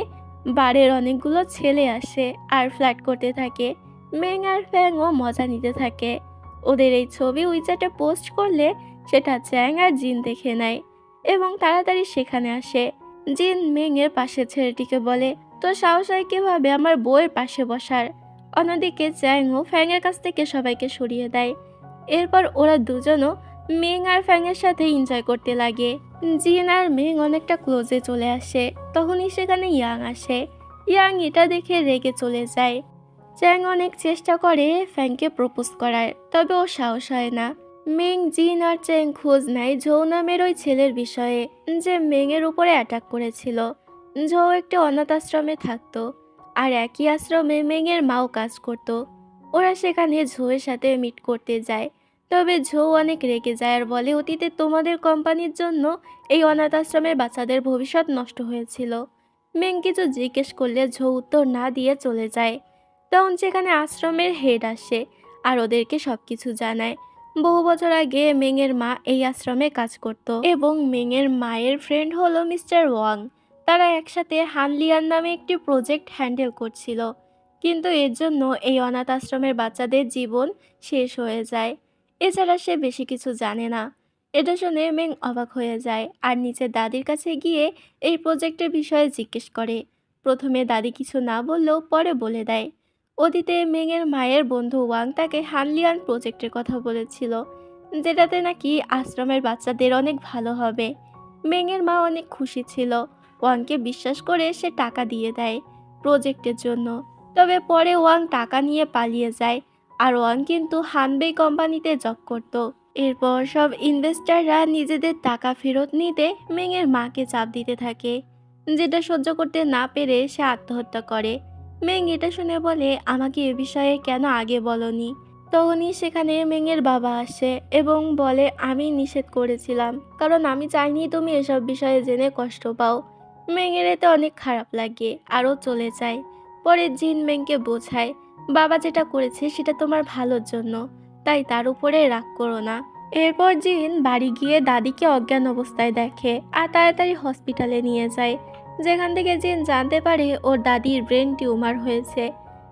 বারের অনেকগুলো ছেলে আসে আর ফ্ল্যাট করতে থাকে। মেং আর ফ্যাংও মজা নিতে থাকে। ওদের এই ছবি উইচ্যাটে পোস্ট করলে সেটা চ্যাং আর জিন দেখে নেয় এবং তাড়াতাড়ি সেখানে আসে। জিন মেংয়ের পাশের ছেলেটিকে বলে, তোর সাহস হয় কিভাবে আমার বউয়ের পাশে বসার। অন্যদিকে চ্যাংও ফ্যাংয়ের কাছ থেকে সবাইকে সরিয়ে দেয়। এরপর ওরা দুজনও মেং আর ফ্যাংয়ের সাথে এনজয় করতে লাগে। জিন আর মেং অনেকটা ক্লোজে চলে আসে। তখনই সেখানে ইয়াং আসে। ইয়াং এটা দেখে রেগে চলে যায়। চ্যাং অনেক চেষ্টা করে ফ্যাংকে প্রপোজ করার, তবে ও সাহস হয় না। মেং, জিন আর চ্যাং খোঁজ নেয় ঝৌ নামের ওই ছেলের বিষয়ে যে মেংয়ের উপরে অ্যাটাক করেছিল। ঝৌ একটি অনাথ আশ্রমে থাকতো আর একই আশ্রমে মেংয়ের মাও কাজ করত। ওরা সেখানে ঝৌয়ের সাথে মিট করতে যায়। তবে ঝৌ অনেক রেগে যায় আর বলে, অতীতে তোমাদের কোম্পানির জন্য এই অনাথ আশ্রমের বাচ্চাদের ভবিষ্যৎ নষ্ট হয়েছিল। মেং কিছু জিজ্ঞেস করলে ঝৌ উত্তর না দিয়ে চলে যায়। তখন সেখানে আশ্রমের হেড আসে আর ওদেরকে সবকিছু জানায়। বহু বছর আগে মেংয়ের মা এই আশ্রমে কাজ করত এবং মেংয়ের মায়ের ফ্রেন্ড হলো মিস্টার ওয়াং। তারা একসাথে হানলিয়ান নামে একটি প্রজেক্ট হ্যান্ডেল করছিল, কিন্তু এর জন্য এই অনাথ আশ্রমের বাচ্চাদের জীবন শেষ হয়ে যায়। এছাড়া সে বেশি কিছু জানে না। এটা শুনে মেং অবাক হয়ে যায় আর নিচের দাদির কাছে গিয়ে এই প্রজেক্টের বিষয়ে জিজ্ঞেস করে। প্রথমে দাদি কিছু না বললেও পরে বলে দেয়। অতীতে মেংয়ের মায়ের বন্ধু ওয়াং তাকে হানলিয়ান প্রজেক্টের কথা বলেছিল, যেটাতে নাকি আশ্রমের বাচ্চাদের অনেক ভালো হবে। মেংয়ের মা অনেক খুশি ছিল। ওয়াংকে বিশ্বাস করে সে টাকা দিয়ে দেয় প্রজেক্টের জন্য। তবে পরে ওয়াং টাকা নিয়ে পালিয়ে যায় আর ওয়াং কিন্তু হানবেই কোম্পানিতে জব করত। এরপর সব ইনভেস্টাররা নিজেদের টাকা ফেরত নিতে মেংয়ের মাকে চাপ দিতে থাকে, যেটা সহ্য করতে না পেরে সে আত্মহত্যা করে। মেং এটা শুনে বলে, আমাকে এ বিষয়ে কেন আগে বলনি? তখনই সেখানে মেংয়ের বাবা আসে এবং বলে, আমি নিষেধ করেছিলাম, কারণ আমি চাইনি তুমি এসব বিষয়ে জেনে কষ্ট পাও। মেংয়ের এতে অনেক খারাপ লাগে, আরও চলে যায়। পরে জিন মেংকে বোঝায়, বাবা যেটা করেছে সেটা তোমার ভালোর জন্য, তাই তার উপরে রাগ করো না। এরপর জিন বাড়ি গিয়ে দাদিকে অজ্ঞান অবস্থায় দেখে আর তাড়াতাড়ি হসপিটালে নিয়ে যায়, যেখান থেকে জিন জানতে পারে ওর দাদির ব্রেন টিউমার হয়েছে।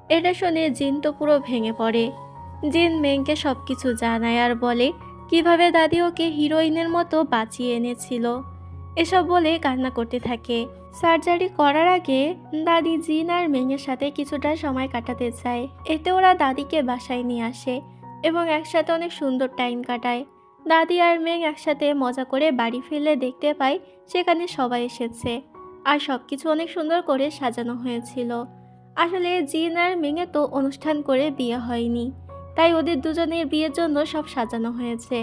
এটা শুনে জিন তো পুরো ভেঙে পড়ে। জিন মেংকে সবকিছু জানায় আর বলে কিভাবে দাদি ওকে হিরোইনের মতো বাঁচিয়ে এনেছিল। এসব বলে কান্না করতে থাকে। সার্জারি করার আগে দাদি জিন আর মেংয়ের সাথে কিছুটা সময় কাটাতে চায়। এতে ওরা দাদিকে বাসায় নিয়ে আসে এবং একসাথে অনেক সুন্দর টাইম কাটায়। দাদি আর মেং একসাথে মজা করে বাড়ি ফিরলে দেখতে পায় সেখানে সবাই এসেছে আর সবকিছু অনেক সুন্দর করে সাজানো হয়েছিল। আসলে জিন আর মেংয়ে তো অনুষ্ঠান করে বিয়ে হয়নি, তাই ওদের দুজনের বিয়ের জন্য সব সাজানো হয়েছে।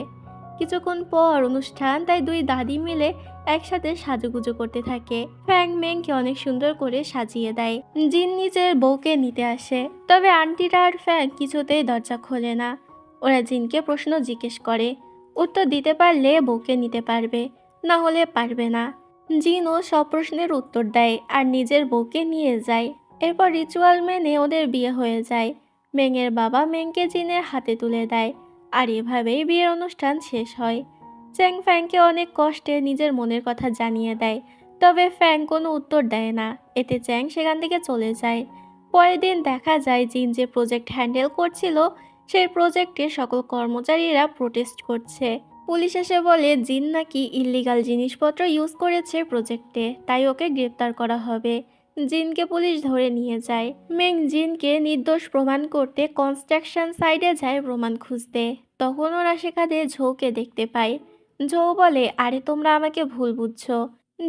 কিছুক্ষণ পর অনুষ্ঠান, তাই দুই দাদি মিলে একসাথে সাজুগুজু করতে থাকে। ফ্যাং মেংকে অনেক সুন্দর করে সাজিয়ে দেয়। জিন নিজের বউকে নিতে আসে, তবে আন্টিরা আর ফ্যাং কিছুতেই দরজা খোলে না। ওরা জিনকে প্রশ্ন জিজ্ঞেস করে, উত্তর দিতে পারলে বউকে নিতে পারবে, না হলে পারবে না। জিনও সব প্রশ্নের উত্তর দেয় আর নিজের বউকে নিয়ে যায়। এরপর রিচুয়াল মেনে ওদের বিয়ে হয়ে যায়। মেংয়ের বাবা মেংকে জিনের হাতে তুলে দেয় আর এভাবেই বিয়ের অনুষ্ঠান শেষ হয়। চ্যাং ফ্যাংকে অনেক কষ্টে নিজের মনের কথা জানিয়ে দেয়, তবে ফ্যাং কোনো উত্তর দেয় না। এতে চ্যাং সেখান থেকে চলে যায়। পরের দিন দেখা যায় জিন যে প্রজেক্ট হ্যান্ডেল করছিল সেই প্রজেক্টে সকল কর্মচারীরা প্রোটেস্ট করছে। পুলিশ এসে বলে জিন নাকি ইল্লিগাল জিনিসপত্র ইউজ করেছে প্রজেক্টে, তাই ওকে গ্রেপ্তার করা হবে। জিনকে পুলিশ ধরে নিয়ে যায়। মেং জিনকে নির্দোষ প্রমাণ করতে কনস্ট্রাকশন সাইডে যায় প্রমাণ খুঁজতে। তখন ওরা সেখানে ঝোকে দেখতে পায়। ঝো বলে, আরে তোমরা আমাকে ভুল বুঝছো।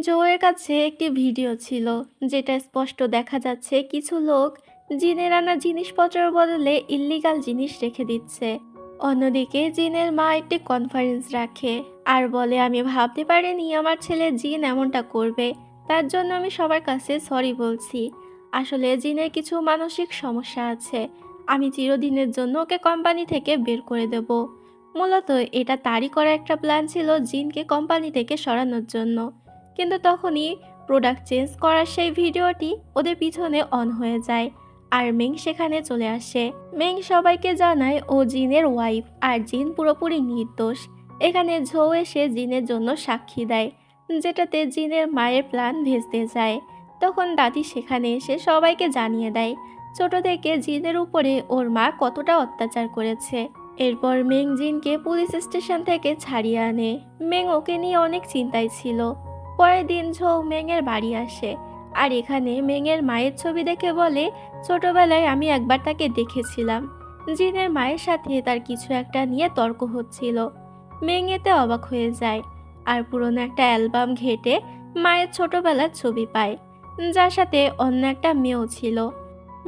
জোয়ের কাছে একটি ভিডিও ছিল যেটা স্পষ্ট দেখা যাচ্ছে কিছু লোক জিনের আনা জিনিসপত্রের বদলে ইল্লিগাল জিনিস রেখে দিচ্ছে। অন্যদিকে জিনের মা একটি কনফারেন্স রাখে আর বলে, আমি ভাবতে পারিনি আমার ছেলে জিন এমনটা করবে, তার জন্য আমি সবার কাছে সরি বলছি। আসলে জিনের কিছু মানসিক সমস্যা আছে, আমি চিরদিনের জন্য ওকে কোম্পানি থেকে বের করে দেব। মূলত এটা তারই করা একটা প্ল্যান ছিল জিনকে কোম্পানি থেকে সরানোর জন্য। কিন্তু তখনই প্রোডাক্ট চেঞ্জ করার সেই ভিডিওটি ওদের পিছনে অন হয়ে যায় আর মেং সেখানে চলে আসে। মেং সবাইকে জানায় ও জিনের ওয়াইফ আর জিন পুরোপুরি নির্দোষ। এখানে ঝৌ এসে জিনের জন্য সাক্ষী দেয়, যেটাতে জিনের মায়ের প্ল্যান ভেস্তে যায়। তখন দাদি সেখানে এসে সবাইকে জানিয়ে দেয় ছোট থেকে জিনের উপরে ওর মা কতটা অত্যাচার করেছে। এরপর মেং জিনকে পুলিশ স্টেশন থেকে ছাড়িয়ে আনে। মেং ওকে নিয়ে অনেক চিন্তায় ছিল। পরের দিন ঝৌ মেংয়ের বাড়ি আসে আর এখানে মেংয়ের মায়ের ছবি দেখে বলে, ছোটবেলায় আমি একবার তাকে দেখেছিলাম। জিনের মায়ের সাথে তার কিছু একটা নিয়ে তর্ক হচ্ছিল। মেং এতে অবাক হয়ে যায় আর পুরনো একটা অ্যালবাম ঘেটে মায়ের ছোটবেলার ছবি পায়, যার সাথে অন্য একটা মেয়েও ছিল।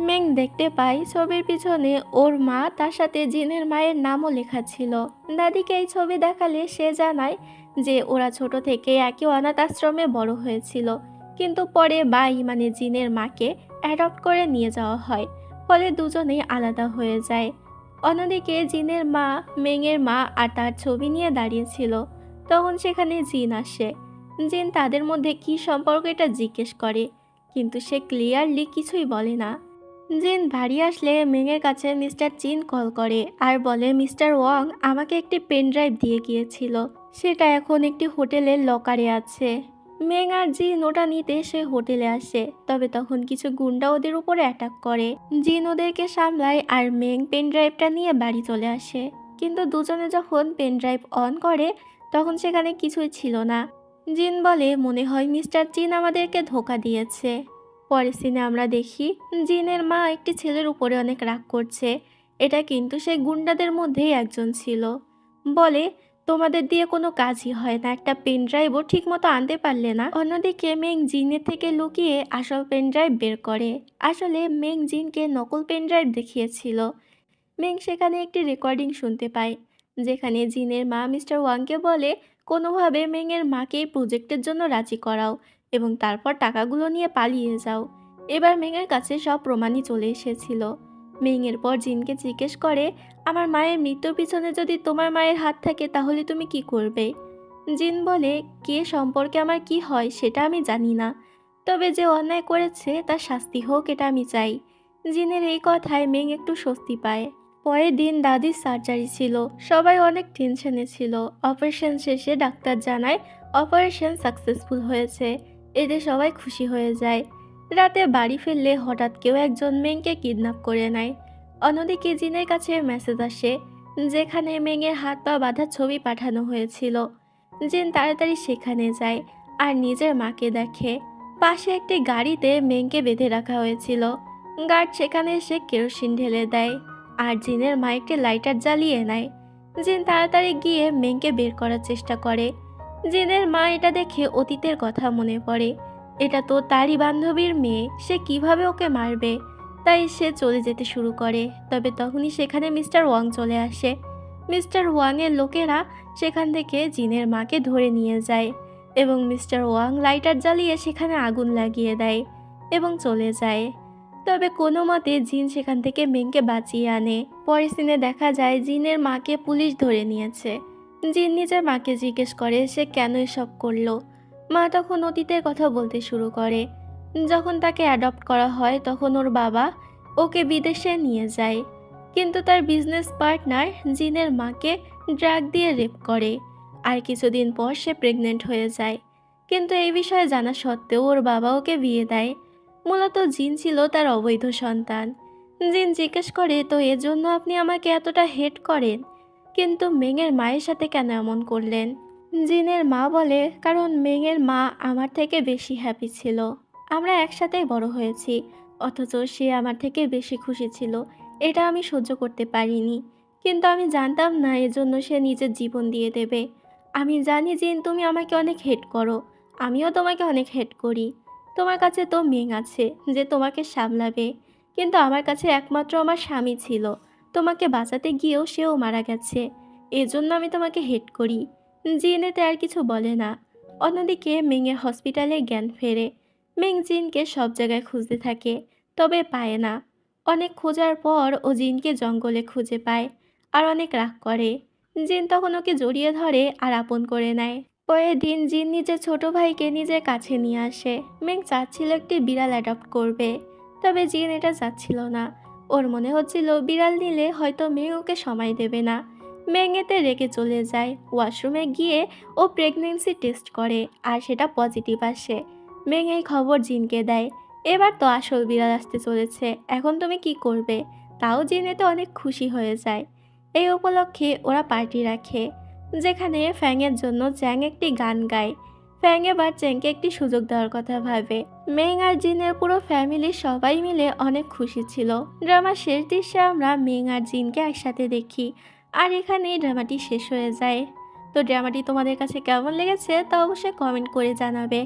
মেং দেখতে পায় ছবির পিছনে ওর মা, তার সাথে জিনের মায়ের নামও লেখা ছিল। দাদিকে এই ছবি দেখালে সে জানায় যে ওরা ছোট থেকে একই অনাথ আশ্রমে বড় হয়েছিল, কিন্তু পরে বাই মানে জিনের মাকে অ্যাডপ্ট করে নিয়ে যাওয়া হয়, ফলে দুজনেই আলাদা হয়ে যায়। অন্যদিকে জিনের মা মেংয়ের মা আর তার ছবি নিয়ে দাঁড়িয়েছিল। তখন সেখানে জিন আসে। জিন তাদের মধ্যে কী সম্পর্ক এটা জিজ্ঞেস করে, কিন্তু সে ক্লিয়ারলি কিছুই বলে না। জিন বাড়ি আসলে মেংয়ের কাছে মিস্টার চিন কল করে আর বলে, মিস্টার ওয়াং আমাকে একটি পেন ড্রাইভ দিয়ে গিয়েছিল, সেটা এখন একটি হোটেলের লকারে আছে। মেং আর জিন ওটা নিতে সে হোটেলে আসে, তবে তখন কিছু গুন্ডা ওদের উপরে অ্যাটাক করে। জিন ওদেরকে সামলায় আর মেং পেন ড্রাইভটা নিয়ে বাড়ি চলে আসে। কিন্তু দুজনে যখন পেন ড্রাইভ অন করে তখন সেখানে কিছুই ছিল না। জিন বলে, মনে হয় মিস্টার চিন আমাদেরকে ধোঁকা দিয়েছে। পরের সিনে আমরা দেখি জিনের মা একটি ছেলের উপরে অনেক রাগ করছে। এটা কিন্তু সেই গুন্ডাদের মধ্যেই একজন ছিল। বলে, তোমাদের দিয়ে কোনো কাজই হয় না, একটা পেন ড্রাইভও ঠিক মতো আনতে পারলে না। অন্যদিকে মেং জিনের থেকে লুকিয়ে আসল পেন ড্রাইভ বের করে। আসলে মেং জিনকে নকল পেন ড্রাইভ দেখিয়েছিল। মেং সেখানে একটি রেকর্ডিং শুনতে পায়, যেখানে জিনের মা মিস্টার ওয়াংকে বলে, কোনোভাবে মেংয়ের মাকে এই প্রজেক্টের জন্য রাজি করাও এবং তারপর টাকাগুলো নিয়ে পালিয়ে যাও। এবার মেংয়ের কাছে সব প্রমাণই চলে এসেছিল। মেং এরপর জিনকে জিজ্ঞেস করে, আমার মায়ের মৃত্যুর পিছনে যদি তোমার মায়ের হাত থাকে তাহলে তুমি কি করবে? জিন বলে, কে সম্পর্কে আমার কি হয় সেটা আমি জানি না, তবে যে অন্যায় করেছে তার শাস্তি হোক এটা আমি চাই। জিনের এই কথায় মেং একটু স্বস্তি পায়। পরের দিন দাদির সার্জারি ছিল, সবাই অনেক টেনশনে ছিল। অপারেশন শেষে ডাক্তার জানায় অপারেশন সাকসেসফুল হয়েছে। এতে সবাই খুশি হয়ে যায়। রাতে বাড়ি ফিরলে হঠাৎ কেউ একজন মেংকে কিডন্যাপ করে নেয়। অন্যদিকে জিনের কাছে মেসেজ আসে, যেখানে মেংয়ের হাত পা বাঁধার ছবি পাঠানো হয়েছিল। জিন তাড়াতাড়ি সেখানে যায় আর নিজের মাকে দেখে। পাশে একটি গাড়িতে মেংকে বেঁধে রাখা হয়েছিল। গার্ড সেখানে এসে কেরোসিন ঢেলে দেয় আর জিনের মা একটি লাইটার জ্বালিয়ে নেয়। জিন তাড়াতাড়ি গিয়ে মেংকে বের করার চেষ্টা করে। জিনের মা এটা দেখে অতীতের কথা মনে পড়ে। এটা তো তারই বান্ধবীর মেয়ে, সে কিভাবে ওকে মারবে? তাই সে চলে যেতে শুরু করে। তবে তখনই সেখানে মিস্টার ওয়াং চলে আসে। মিস্টার ওয়াংয়ের লোকেরা সেখান থেকে জিনের মাকে ধরে নিয়ে যায় এবং মিস্টার ওয়াং লাইটার জ্বালিয়ে সেখানে আগুন লাগিয়ে দেয় এবং চলে যায়। তবে কোনো মতে জিন সেখান থেকে মেংকে বাঁচিয়ে আনে। পরের সিনে দেখা যায় জিনের মাকে পুলিশ ধরে নিয়েছে। জিন নিজের মাকে জিজ্ঞেস করে সে কেন এসব করলো। মা তখন অতীতের কথা বলতে শুরু করে। যখন তাকে অ্যাডপ্ট করা হয় তখন ওর বাবা ওকে বিদেশে নিয়ে যায়, কিন্তু তার বিজনেস পার্টনার জিনের মাকে ড্রাগ দিয়ে রেপ করে। আর কিছুদিন পর সে প্রেগনেন্ট হয়ে যায়, কিন্তু এই বিষয়ে জানা সত্ত্বেও ওর বাবা ওকে বিয়ে দেয়। মূলত জিন ছিল তার অবৈধ সন্তান। জিন জিজ্ঞেস করে, তো এজন্য আপনি আমাকে এতটা হেট করেন, কিন্তু মেংয়ের মায়ের সাথে কেন এমন করলেন? জিনের মা বলে, কারণ মেংয়ের মা আমার থেকে বেশি হ্যাপি ছিল। আমরা একসাথেই বড় হয়েছি, অথচ সে আমার থেকে বেশি খুশি ছিল। এটা আমি সহ্য করতে পারিনি, কিন্তু আমি জানতাম না এজন্য সে নিজের জীবন দিয়ে দেবে। আমি জানি জিন তুমি আমাকে অনেক হেট করো, আমিও তোমাকে অনেক হেট করি। তোমার কাছে তো মেং আছে যে তোমাকে সামলাবে, কিন্তু আমার কাছে একমাত্র আমার স্বামী ছিল। তোমাকে বাঁচাতে গিয়েও সেও মারা গেছে, এজন্য আমি তোমাকে হেট করি। জিন এতে আর কিছু বলে না। অন্যদিকে মেংয়ের হসপিটালে জ্ঞান ফেরে। মেং জিনকে সব জায়গায় খুঁজতে থাকে, তবে পায় না। অনেক খোঁজার পর ও জিনকে জঙ্গলে খুঁজে পায় আর অনেক রাগ করে। জিন তখন ওকে জড়িয়ে ধরে আর আপন করে নেয়। পরের দিন জিন নিজের ছোট ভাইকে নিজের কাছে নিয়ে আসে। মেং চাচ্ছিল একটি বিড়াল অ্যাডপ্ট করবে, তবে জিন এটা চাচ্ছিল না। ওর মনে হচ্ছিল বিড়াল নিলে হয়তো মেং ওকে সময় দেবে না। মেং এতে রেগে চলে যায়। ওয়াশরুমে গিয়ে ও প্রেগনেন্সি টেস্ট করে আর সেটা পজিটিভ আসে। মেং এই খবর জিনকে দেয়। এবার তো আসল বিড়াল আসতে চলেছে, এখন তুমি কি করবে? তাও জিন এতে অনেক খুশি হয়ে যায়। এই উপলক্ষে ওরা পার্টি রাখে, যেখানে ফ্যাংয়ের জন্য চ্যাং একটি গান গায়। ফ্যাং এবার চ্যাংকে একটি সুযোগ দেওয়ার কথা ভাবে। মেং আর জিনের পুরো ফ্যামিলি সবাই মিলে অনেক খুশি ছিল। ড্রামার শেষ দৃশ্যে আমরা মেং আর জিনকে একসাথে দেখি, আর এখানেই ড্রামাটি শেষ হয়ে যায়। তো ড্রামাটি তোমাদের কাছে কেমন লেগেছে তা অবশ্যই কমেন্ট করে জানাবে।